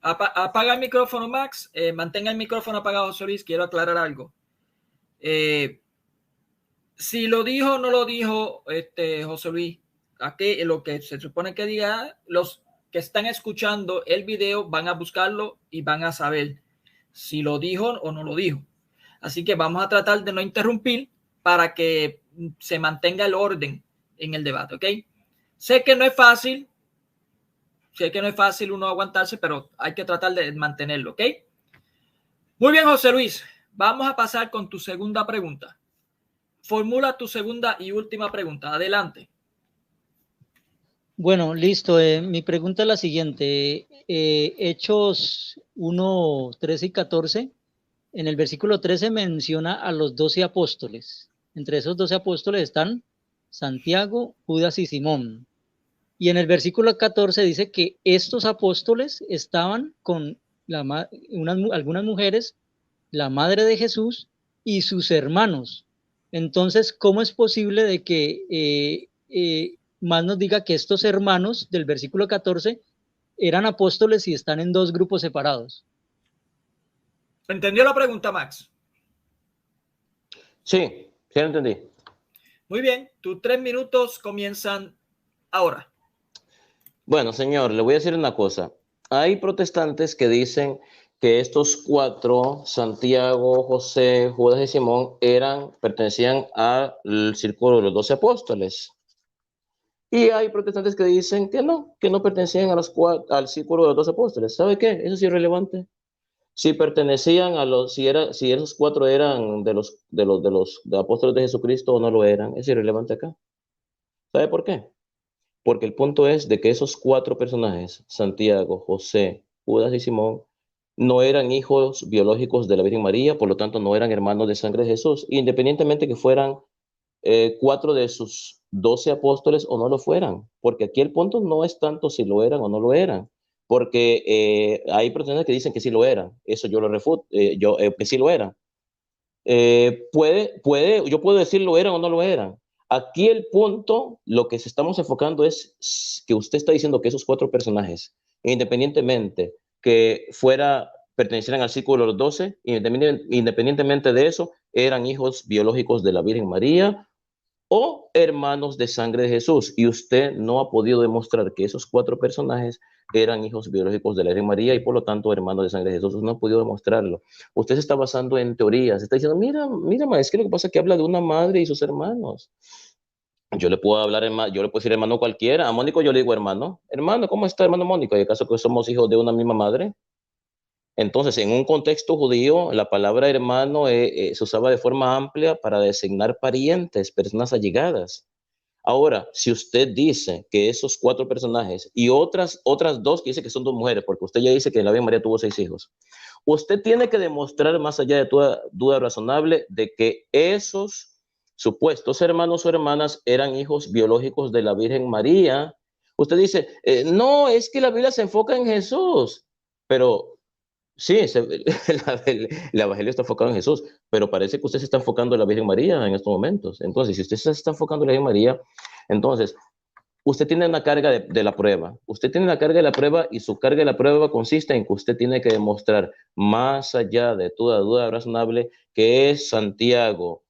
Apaga el micrófono, Max. Mantenga el micrófono apagado, José Luis. Quiero aclarar algo. Si lo dijo o no lo dijo José Luis, aquí lo que se supone que diga, los que están escuchando el video van a buscarlo y van a saber si lo dijo o no lo dijo. Así que vamos a tratar de no interrumpir para que se mantenga el orden en el debate, ¿ok? Sé que no es fácil uno aguantarse, pero hay que tratar de mantenerlo, ¿ok? Muy bien, José Luis. Vamos a pasar con tu segunda pregunta. Formula tu segunda y última pregunta. Adelante.
Bueno, listo. Mi pregunta es la siguiente. Hechos 1, 13 y 14. En el versículo 13 menciona a los 12 apóstoles. Entre esos 12 apóstoles están Santiago, Judas y Simón. Y en el versículo 14 dice que estos apóstoles estaban con algunas mujeres, la madre de Jesús y sus hermanos. Entonces, ¿cómo es posible de que más nos diga que estos hermanos del versículo 14 eran apóstoles y están en dos grupos separados?
¿Entendió la pregunta, Max?
Sí, lo entendí.
Muy bien, tus 3 minutos comienzan ahora.
Bueno, señor, le voy a decir una cosa. Hay protestantes que dicen que estos 4, Santiago, José, Judas y Simón, pertenecían al círculo de los 12 apóstoles. Y hay protestantes que dicen que no pertenecían al círculo de los 12 apóstoles. ¿Sabe qué? Eso es irrelevante. Si pertenecían si esos 4 eran de los apóstoles de Jesucristo o no lo eran, es irrelevante acá. ¿Sabe por qué? Porque el punto es de que esos 4 personajes, Santiago, José, Judas y Simón, no eran hijos biológicos de la Virgen María, por lo tanto no eran hermanos de sangre de Jesús, independientemente que fueran 4 de sus 12 apóstoles o no lo fueran, porque aquí el punto no es tanto si lo eran o no lo eran, porque hay personas que dicen que sí lo eran, eso yo lo refuto, que sí lo eran. Yo puedo decir lo eran o no lo eran. Aquí el punto, lo que estamos enfocando es que usted está diciendo que esos 4 personajes, independientemente que pertenecieran al círculo de los 12, independientemente de eso, eran hijos biológicos de la Virgen María o hermanos de sangre de Jesús. Y usted no ha podido demostrar que esos 4 personajes eran hijos biológicos de la Virgen María y por lo tanto hermanos de sangre de Jesús. Usted no ha podido demostrarlo. Usted se está basando en teorías. Está diciendo, mira, es que lo que pasa es que habla de una madre y sus hermanos. Yo le puedo decir hermano cualquiera. A Mónico yo le digo hermano. Hermano, ¿cómo está, hermano Mónico? ¿Y acaso que somos hijos de una misma madre? Entonces, en un contexto judío, la palabra hermano se usaba de forma amplia para designar parientes, personas allegadas. Ahora, si usted dice que esos 4 personajes y otras 2 que dice que son 2 mujeres, porque usted ya dice que la Virgen María tuvo 6 hijos, usted tiene que demostrar, más allá de toda duda razonable, de que esos supuestos hermanos o hermanas eran hijos biológicos de la Virgen María. Usted dice, no, es que la Biblia se enfoca en Jesús, pero sí, el evangelio está enfocado en Jesús, pero parece que usted se está enfocando en la Virgen María en estos momentos. Entonces, si usted se está enfocando en la Virgen María, entonces usted tiene una carga de la prueba. Usted tiene la carga de la prueba y su carga de la prueba consiste en que usted tiene que demostrar, más allá de toda duda razonable, que es Santiago,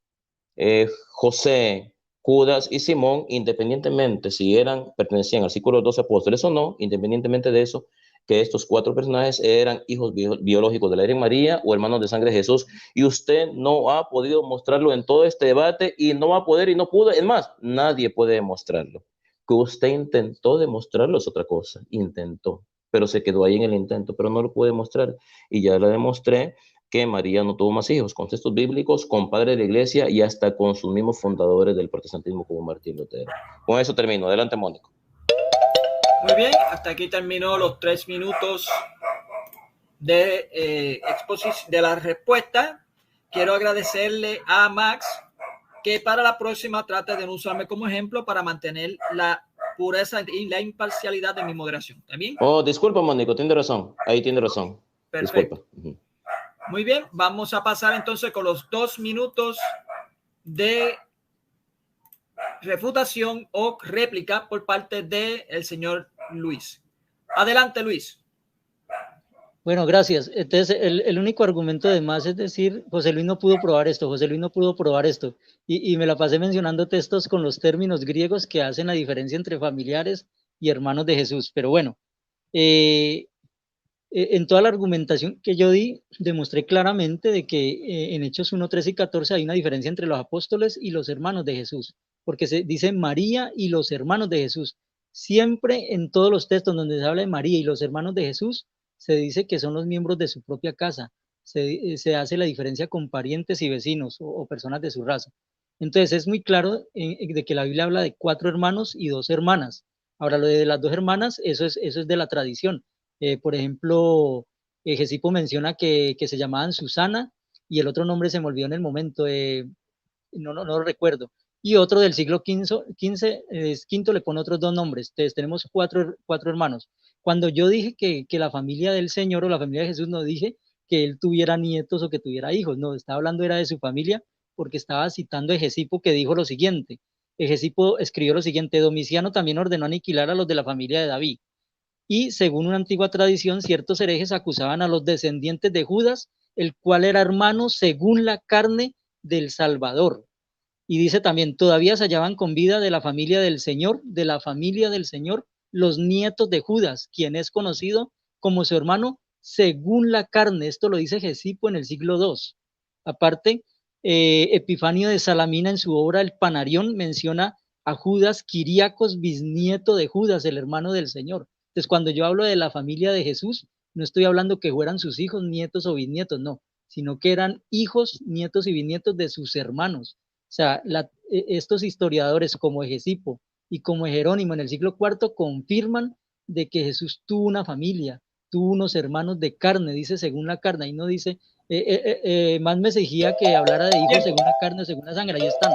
José, Judas y Simón, independientemente si pertenecían al círculo de los 12 apóstoles o no, independientemente de eso, que estos 4 personajes eran hijos biológicos de la Virgen María o hermanos de sangre de Jesús, y usted no ha podido mostrarlo en todo este debate y no va a poder y no pudo. Es más, nadie puede demostrarlo. Que usted intentó demostrarlo es otra cosa, intentó, pero se quedó ahí en el intento, pero no lo puede demostrar. Y ya le demostré que María no tuvo más hijos, con textos bíblicos, con padres de la iglesia y hasta con sus mismos fundadores del protestantismo como Martín Lutero. Con eso termino. Adelante, Mónico.
Muy bien, hasta aquí terminó los 3 minutos de exposición de la respuesta. Quiero agradecerle a Max que para la próxima trate de no usarme como ejemplo para mantener la pureza y la imparcialidad de mi moderación. ¿Está bien?
Oh, disculpa, Mónico, tiene razón. Ahí tiene razón.
Perfecto.
Disculpa.
Muy bien, vamos a pasar entonces con los 2 minutos de refutación o réplica por parte del señor Luis. Adelante, Luis.
Bueno, gracias. Entonces, el único argumento de más es decir, José Luis no pudo probar esto, José Luis no pudo probar esto. Y me la pasé mencionando textos con los términos griegos que hacen la diferencia entre familiares y hermanos de Jesús. Pero bueno, en toda la argumentación que yo di, demostré claramente de que en Hechos 1, 13 y 14 hay una diferencia entre los apóstoles y los hermanos de Jesús, porque se dice María y los hermanos de Jesús. Siempre en todos los textos donde se habla de María y los hermanos de Jesús, se dice que son los miembros de su propia casa. Se hace la diferencia con parientes y vecinos o personas de su raza. Entonces es muy claro de que la Biblia habla de 4 hermanos y 2 hermanas. Ahora lo de las 2 hermanas, eso es de la tradición. Por ejemplo, Gesipo menciona que se llamaban Susana y el otro nombre se me olvidó en el momento, no lo recuerdo. Y otro del siglo XV le pone otros 2 nombres. Entonces tenemos cuatro hermanos. Cuando yo dije que la familia del Señor o la familia de Jesús, no dije que él tuviera nietos o que tuviera hijos, no, estaba hablando era de su familia porque estaba citando a Gesipo que dijo lo siguiente. Gesipo escribió lo siguiente: Domiciano también ordenó aniquilar a los de la familia de David. Y según una antigua tradición, ciertos herejes acusaban a los descendientes de Judas, el cual era hermano según la carne del Salvador. Y dice también, todavía se hallaban con vida de la familia del Señor, los nietos de Judas, quien es conocido como su hermano según la carne. Esto lo dice Gesipo en el siglo II. Aparte, Epifanio de Salamina en su obra El Panarión menciona a Judas Quiriacos, bisnieto de Judas, el hermano del Señor. Entonces, cuando yo hablo de la familia de Jesús, no estoy hablando que fueran sus hijos, nietos o bisnietos, no, sino que eran hijos, nietos y bisnietos de sus hermanos. O sea, estos historiadores como Gesipo y como Jerónimo en el siglo IV confirman de que Jesús tuvo una familia, tuvo unos hermanos de carne, dice según la carne, y no dice, más me exigía que hablara de hijos según la carne, según la sangre, ahí están.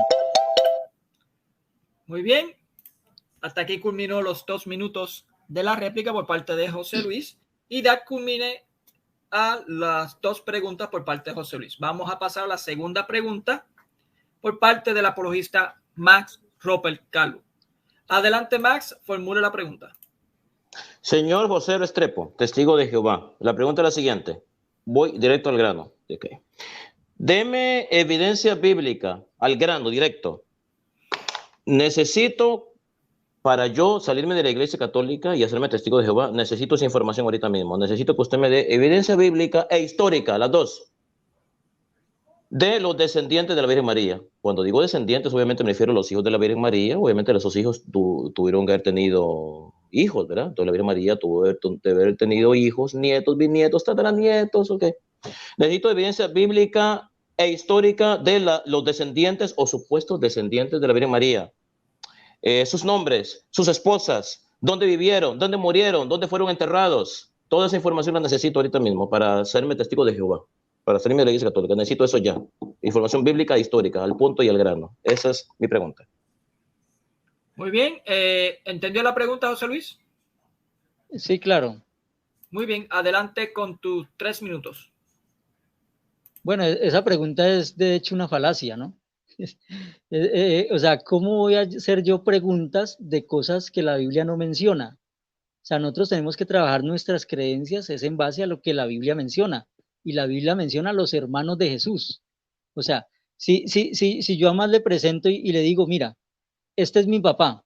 Muy bien, hasta aquí culminó los 2 minutos de la réplica por parte de José Luis y da culmine a las 2 preguntas por parte de José Luis. Vamos a pasar a la segunda pregunta por parte del apologista Max Ruppert Calvo. Adelante, Max, formule la pregunta.
Señor José Restrepo, testigo de Jehová, la pregunta es la siguiente. Voy directo al grano. Okay. Deme evidencia bíblica, al grano, directo. Necesito, para yo salirme de la Iglesia Católica y hacerme testigo de Jehová, necesito esa información ahorita mismo. Necesito que usted me dé evidencia bíblica e histórica, las 2, de los descendientes de la Virgen María. Cuando digo descendientes, obviamente me refiero a los hijos de la Virgen María. Obviamente esos hijos tuvieron que haber tenido hijos, ¿verdad? Entonces la Virgen María tuvo que haber tenido hijos, nietos, bisnietos, tataranietos, ¿ok? Necesito evidencia bíblica e histórica de los descendientes o supuestos descendientes de la Virgen María. Sus nombres, sus esposas, dónde vivieron, dónde murieron, dónde fueron enterrados. Toda esa información la necesito ahorita mismo para hacerme testigo de Jehová, para salirme de la Iglesia Católica. Necesito eso ya. Información bíblica e histórica, al punto y al grano. Esa es mi pregunta.
Muy bien. ¿Entendió la pregunta, José Luis?
Sí, claro.
Muy bien. Adelante con tus 3 minutos.
Bueno, esa pregunta es de hecho una falacia, ¿no? O sea, ¿cómo voy a hacer yo preguntas de cosas que la Biblia no menciona? O sea, nosotros tenemos que trabajar nuestras creencias, es en base a lo que la Biblia menciona. Y la Biblia menciona a los hermanos de Jesús. O sea, si yo a más le presento y le digo, mira, este es mi papá,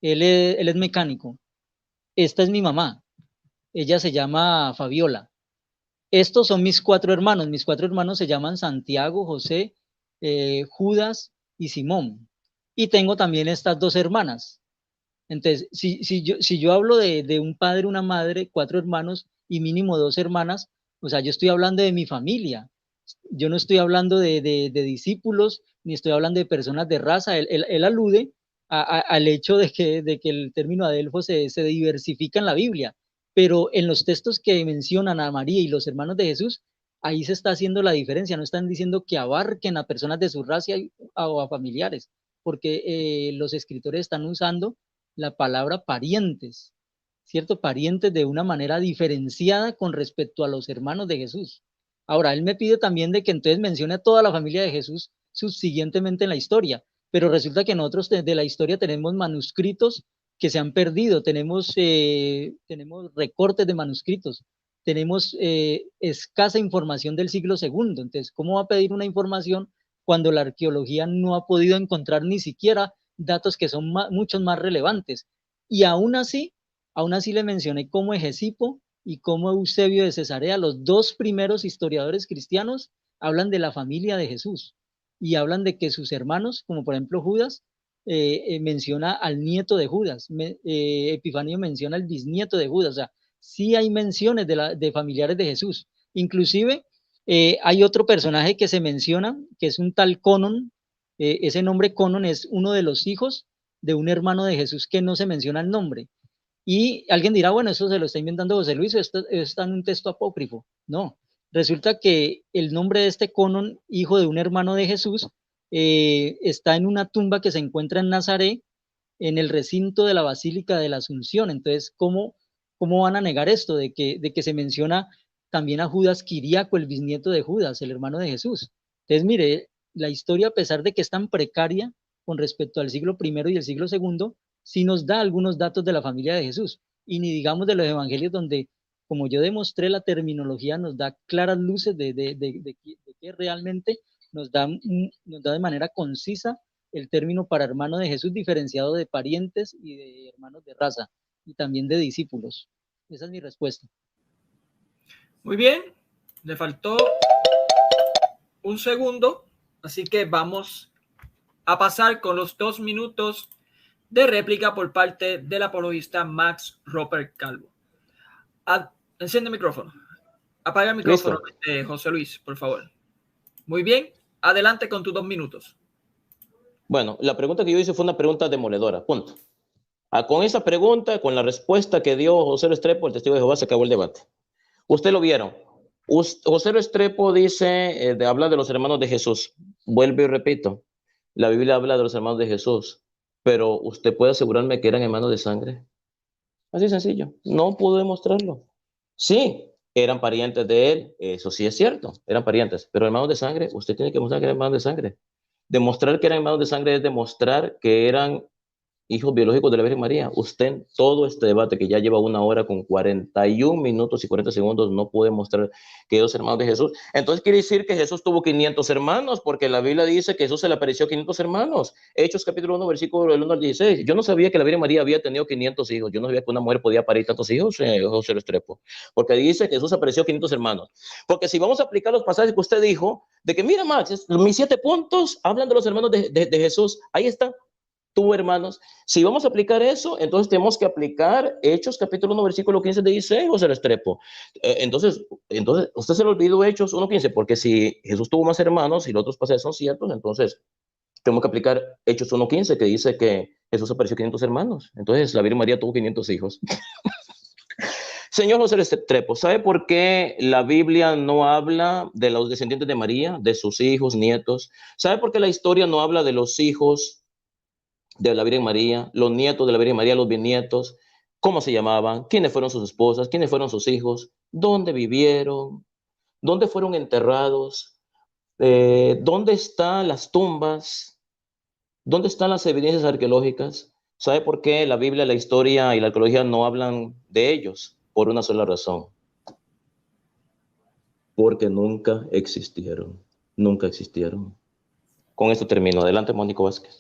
él es mecánico, esta es mi mamá, ella se llama Fabiola. Estos son mis 4 hermanos. Mis 4 hermanos se llaman Santiago, José, Judas y Simón. Y tengo también estas 2 hermanas. Entonces, si yo hablo de un padre, una madre, 4 hermanos y mínimo 2 hermanas, o sea, yo estoy hablando de mi familia. Yo no estoy hablando de discípulos, ni estoy hablando de personas de raza. Él alude al hecho de que el término adelfo se diversifica en la Biblia, pero en los textos que mencionan a María y los hermanos de Jesús, ahí se está haciendo la diferencia, no están diciendo que abarquen a personas de su raza o a familiares, porque los escritores están usando la palabra parientes, ¿cierto? Parientes de una manera diferenciada con respecto a los hermanos de Jesús. Ahora, él me pide también de que entonces mencione a toda la familia de Jesús subsiguientemente en la historia, pero resulta que nosotros de la historia tenemos manuscritos que se han perdido, tenemos recortes de manuscritos, tenemos escasa información del siglo II. Entonces, ¿cómo va a pedir una información cuando la arqueología no ha podido encontrar ni siquiera datos que son muchos más relevantes? Y aún así le mencioné cómo Hegesipo y cómo Eusebio de Cesarea, los dos primeros historiadores cristianos, hablan de la familia de Jesús y hablan de que sus hermanos, como por ejemplo Judas, menciona al nieto de Judas, Epifanio menciona al bisnieto de Judas, o sea, sí hay menciones de familiares de Jesús. Inclusive hay otro personaje que se menciona, que es un tal Conon, ese nombre Conon es uno de los hijos de un hermano de Jesús que no se menciona el nombre. Y alguien dirá, bueno, eso se lo está inventando José Luis, o está en un texto apócrifo. No, resulta que el nombre de este Conon, hijo de un hermano de Jesús, está en una tumba que se encuentra en Nazaret, en el recinto de la Basílica de la Asunción. Entonces, ¿cómo van a negar esto de que se menciona también a Judas Quiriaco, el bisnieto de Judas, el hermano de Jesús? Entonces, mire, la historia, a pesar de que es tan precaria con respecto al siglo I y el siglo II, sí nos da algunos datos de la familia de Jesús. Y ni digamos de los evangelios donde, como yo demostré, la terminología nos da claras luces de que realmente nos da de manera concisa el término para hermano de Jesús, diferenciado de parientes y de hermanos de raza, y también de discípulos. Esa es mi respuesta.
Muy bien, le faltó un segundo, así que vamos a pasar con los 2 minutos de réplica por parte del apologista Max Roper Calvo. Enciende el micrófono. Apaga el micrófono, José Luis, por favor. Muy bien, adelante con tus 2 minutos.
Bueno, la pregunta que yo hice fue una pregunta demoledora, punto. Con esa pregunta, con la respuesta que dio José Restrepo, el testigo de Jehová, se acabó el debate. Usted lo vieron. José Restrepo dice, habla de los hermanos de Jesús. Vuelvo y repito, la Biblia habla de los hermanos de Jesús, pero ¿usted puede asegurarme que eran hermanos de sangre? Así sencillo. No pudo demostrarlo. Sí, eran parientes de él, eso sí es cierto, eran parientes, pero hermanos de sangre, usted tiene que mostrar que eran hermanos de sangre. Demostrar que eran hermanos de sangre es demostrar que eran hijos biológicos de la Virgen María. Usted en todo este debate que ya lleva 1 hora con 41 minutos y 40 segundos no puede mostrar que ellos hermanos de Jesús. Entonces quiere decir que Jesús tuvo 500 hermanos, porque la Biblia dice que Jesús se le apareció a 500 hermanos. Hechos capítulo 1, versículo del 1 al 16. Yo no sabía que la Virgen María había tenido 500 hijos. Yo no sabía que una mujer podía parir tantos hijos, José Restrepo. Porque dice que Jesús apareció a 500 hermanos. Porque si vamos a aplicar los pasajes que usted dijo, de que mira Max, mis 7 puntos hablan de los hermanos de Jesús. Ahí está. Tú, hermanos, si vamos a aplicar eso, entonces tenemos que aplicar Hechos capítulo 1, versículo 15 de 16, José Restrepo. Entonces, usted se le olvidó Hechos 1:15, porque si Jesús tuvo más hermanos y los otros pasajes son ciertos, entonces tenemos que aplicar Hechos 1:15, que dice que Jesús apareció 500 hermanos. Entonces, la Virgen María tuvo 500 hijos. Señor José Restrepo, ¿sabe por qué la Biblia no habla de los descendientes de María, de sus hijos, nietos? ¿Sabe por qué la historia no habla de los hijos de la Virgen María, los nietos de la Virgen María, los bisnietos, cómo se llamaban, quiénes fueron sus esposas, quiénes fueron sus hijos, dónde vivieron, dónde fueron enterrados, dónde están las tumbas, dónde están las evidencias arqueológicas? ¿Sabe por qué la Biblia, la historia y la arqueología no hablan de ellos? Por una sola razón. Porque nunca existieron. Nunca existieron. Con esto termino. Adelante, Mónico Vázquez.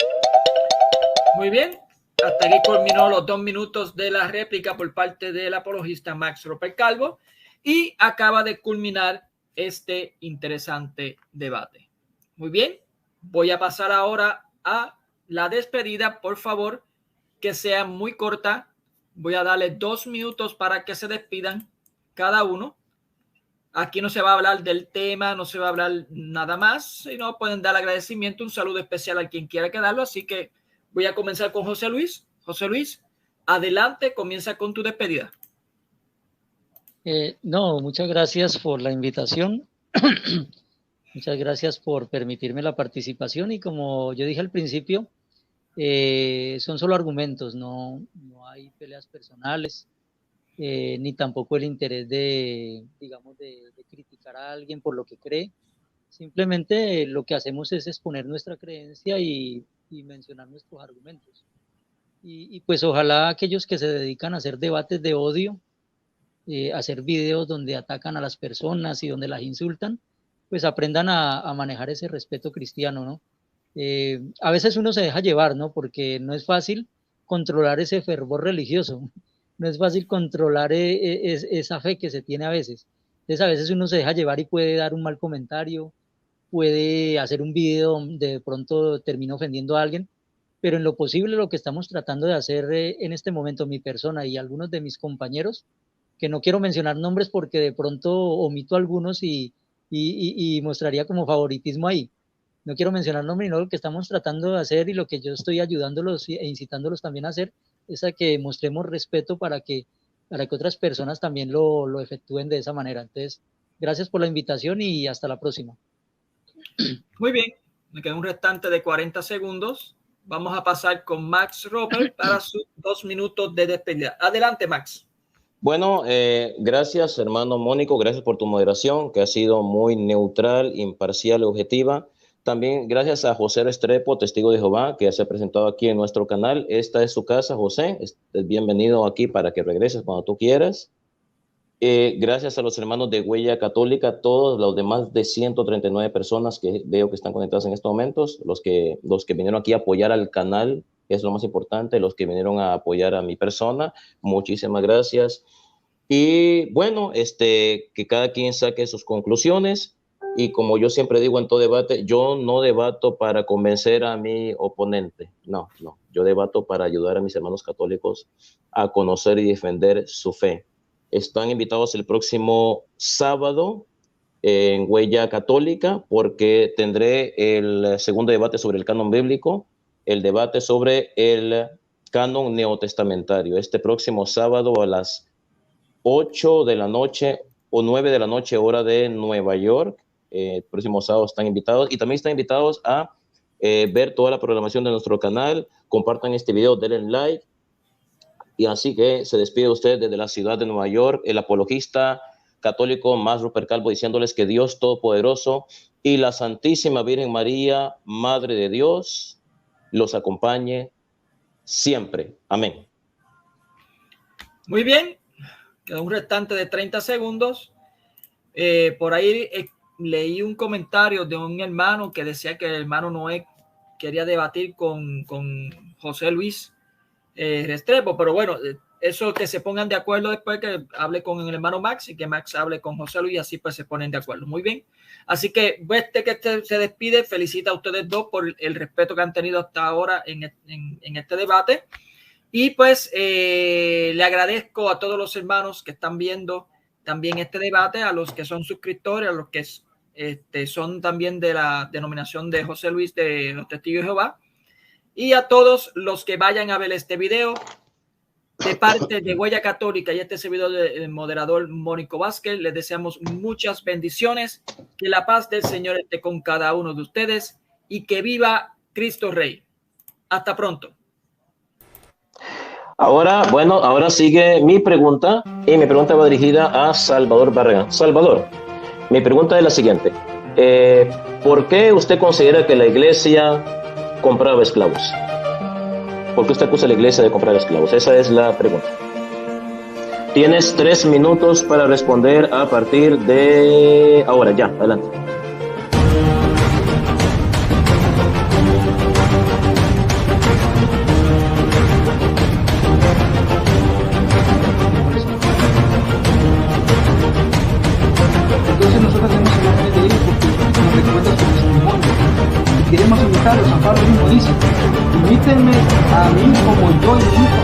Muy bien, hasta aquí culminó los 2 minutos de la réplica por parte del apologista Max Roper Calvo y acaba de culminar este interesante debate. Muy bien, voy a pasar ahora a la despedida. Por favor, que sea muy corta. Voy a darle 2 minutos para que se despidan cada uno. Aquí no se va a hablar del tema, no se va a hablar nada más, sino pueden dar agradecimiento, un saludo especial a quien quiera que darlo, así que voy a comenzar con José Luis. José Luis, adelante, comienza con tu despedida.
No, muchas gracias por la invitación. Muchas gracias por permitirme la participación y como yo dije al principio, son solo argumentos, no hay peleas personales, ni tampoco el interés de criticar a alguien por lo que cree. Simplemente lo que hacemos es exponer nuestra creencia y mencionar nuestros argumentos. Y pues ojalá aquellos que se dedican a hacer debates de odio, hacer videos donde atacan a las personas y donde las insultan, pues aprendan a manejar ese respeto cristiano, ¿no? A veces uno se deja llevar, ¿no? Porque no es fácil controlar ese fervor religioso, no es fácil controlar esa fe que se tiene a veces. Entonces a veces uno se deja llevar y puede dar un mal comentario, puede hacer un video donde de pronto termina ofendiendo a alguien, pero en lo posible lo que estamos tratando de hacer en este momento, mi persona y algunos de mis compañeros, que no quiero mencionar nombres porque de pronto omito algunos y mostraría como favoritismo ahí. No quiero mencionar nombres, sino lo que estamos tratando de hacer y lo que yo estoy ayudándolos e incitándolos también a hacer es a que mostremos respeto para que otras personas también lo efectúen de esa manera. Entonces, gracias por la invitación y hasta la próxima.
Muy bien, me queda un restante de 40 segundos. Vamos a pasar con Max Roper para sus 2 minutos de despedida. Adelante, Max.
Bueno, gracias, hermano Mónico, gracias por tu moderación, que ha sido muy neutral, imparcial y objetiva. También gracias a José Restrepo, testigo de Jehová, que se ha presentado aquí en nuestro canal. Esta es su casa, José. Bienvenido aquí para que regreses cuando tú quieras. Gracias a los hermanos de Huella Católica, todos los demás de 139 personas que veo que están conectadas en estos momentos, los que vinieron aquí a apoyar al canal, que es lo más importante, los que vinieron a apoyar a mi persona, muchísimas gracias. Y bueno, que cada quien saque sus conclusiones. Y como yo siempre digo en todo debate, yo no debato para convencer a mi oponente. No. Yo debato para ayudar a mis hermanos católicos a conocer y defender su fe. Están invitados el próximo sábado en Huella Católica porque tendré el segundo debate sobre el canon bíblico, el debate sobre el canon neotestamentario. Este próximo sábado a las 8 de la noche o 9 de la noche, hora de Nueva York. El próximo sábado están invitados y también están invitados a ver toda la programación de nuestro canal. Compartan este video, denle like. Y así que se despide usted desde la ciudad de Nueva York, el apologista católico Max Rupert Calvo, diciéndoles que Dios Todopoderoso y la Santísima Virgen María, Madre de Dios, los acompañe siempre. Amén.
Muy bien, queda un restante de 30 segundos. Por ahí leí un comentario de un hermano que decía que el hermano Noé quería debatir con José Luis Restrepo, pero bueno, eso que se pongan de acuerdo después, que hable con el hermano Max y que Max hable con José Luis y así pues se ponen de acuerdo. Muy bien, así que se despide, felicita a ustedes dos por el respeto que han tenido hasta ahora en este debate y pues le agradezco a todos los hermanos que están viendo también este debate, a los que son suscriptores, a los que son también de la denominación de José Luis de los Testigos de Jehová, y a todos los que vayan a ver este video de parte de Huella Católica y este servidor del moderador Mónico Vázquez. Les deseamos muchas bendiciones, que la paz del Señor esté con cada uno de ustedes y que viva Cristo Rey. Hasta pronto.
Ahora sigue mi pregunta, y mi pregunta va dirigida a Salvador Barragán. Salvador, mi pregunta es la siguiente. ¿Por qué usted considera que la iglesia compraba esclavos? ¿Por qué usted acusa a la iglesia de comprar esclavos? Esa es la pregunta. Tienes 3 minutos para responder a partir de ahora. Ya, adelante.
Entonces nosotros tenemos imágenes de ellos porque nos recuerda su testimonio. Y queremos imitarlos. San Pablo mismo dice: imítenme a mí como yo imito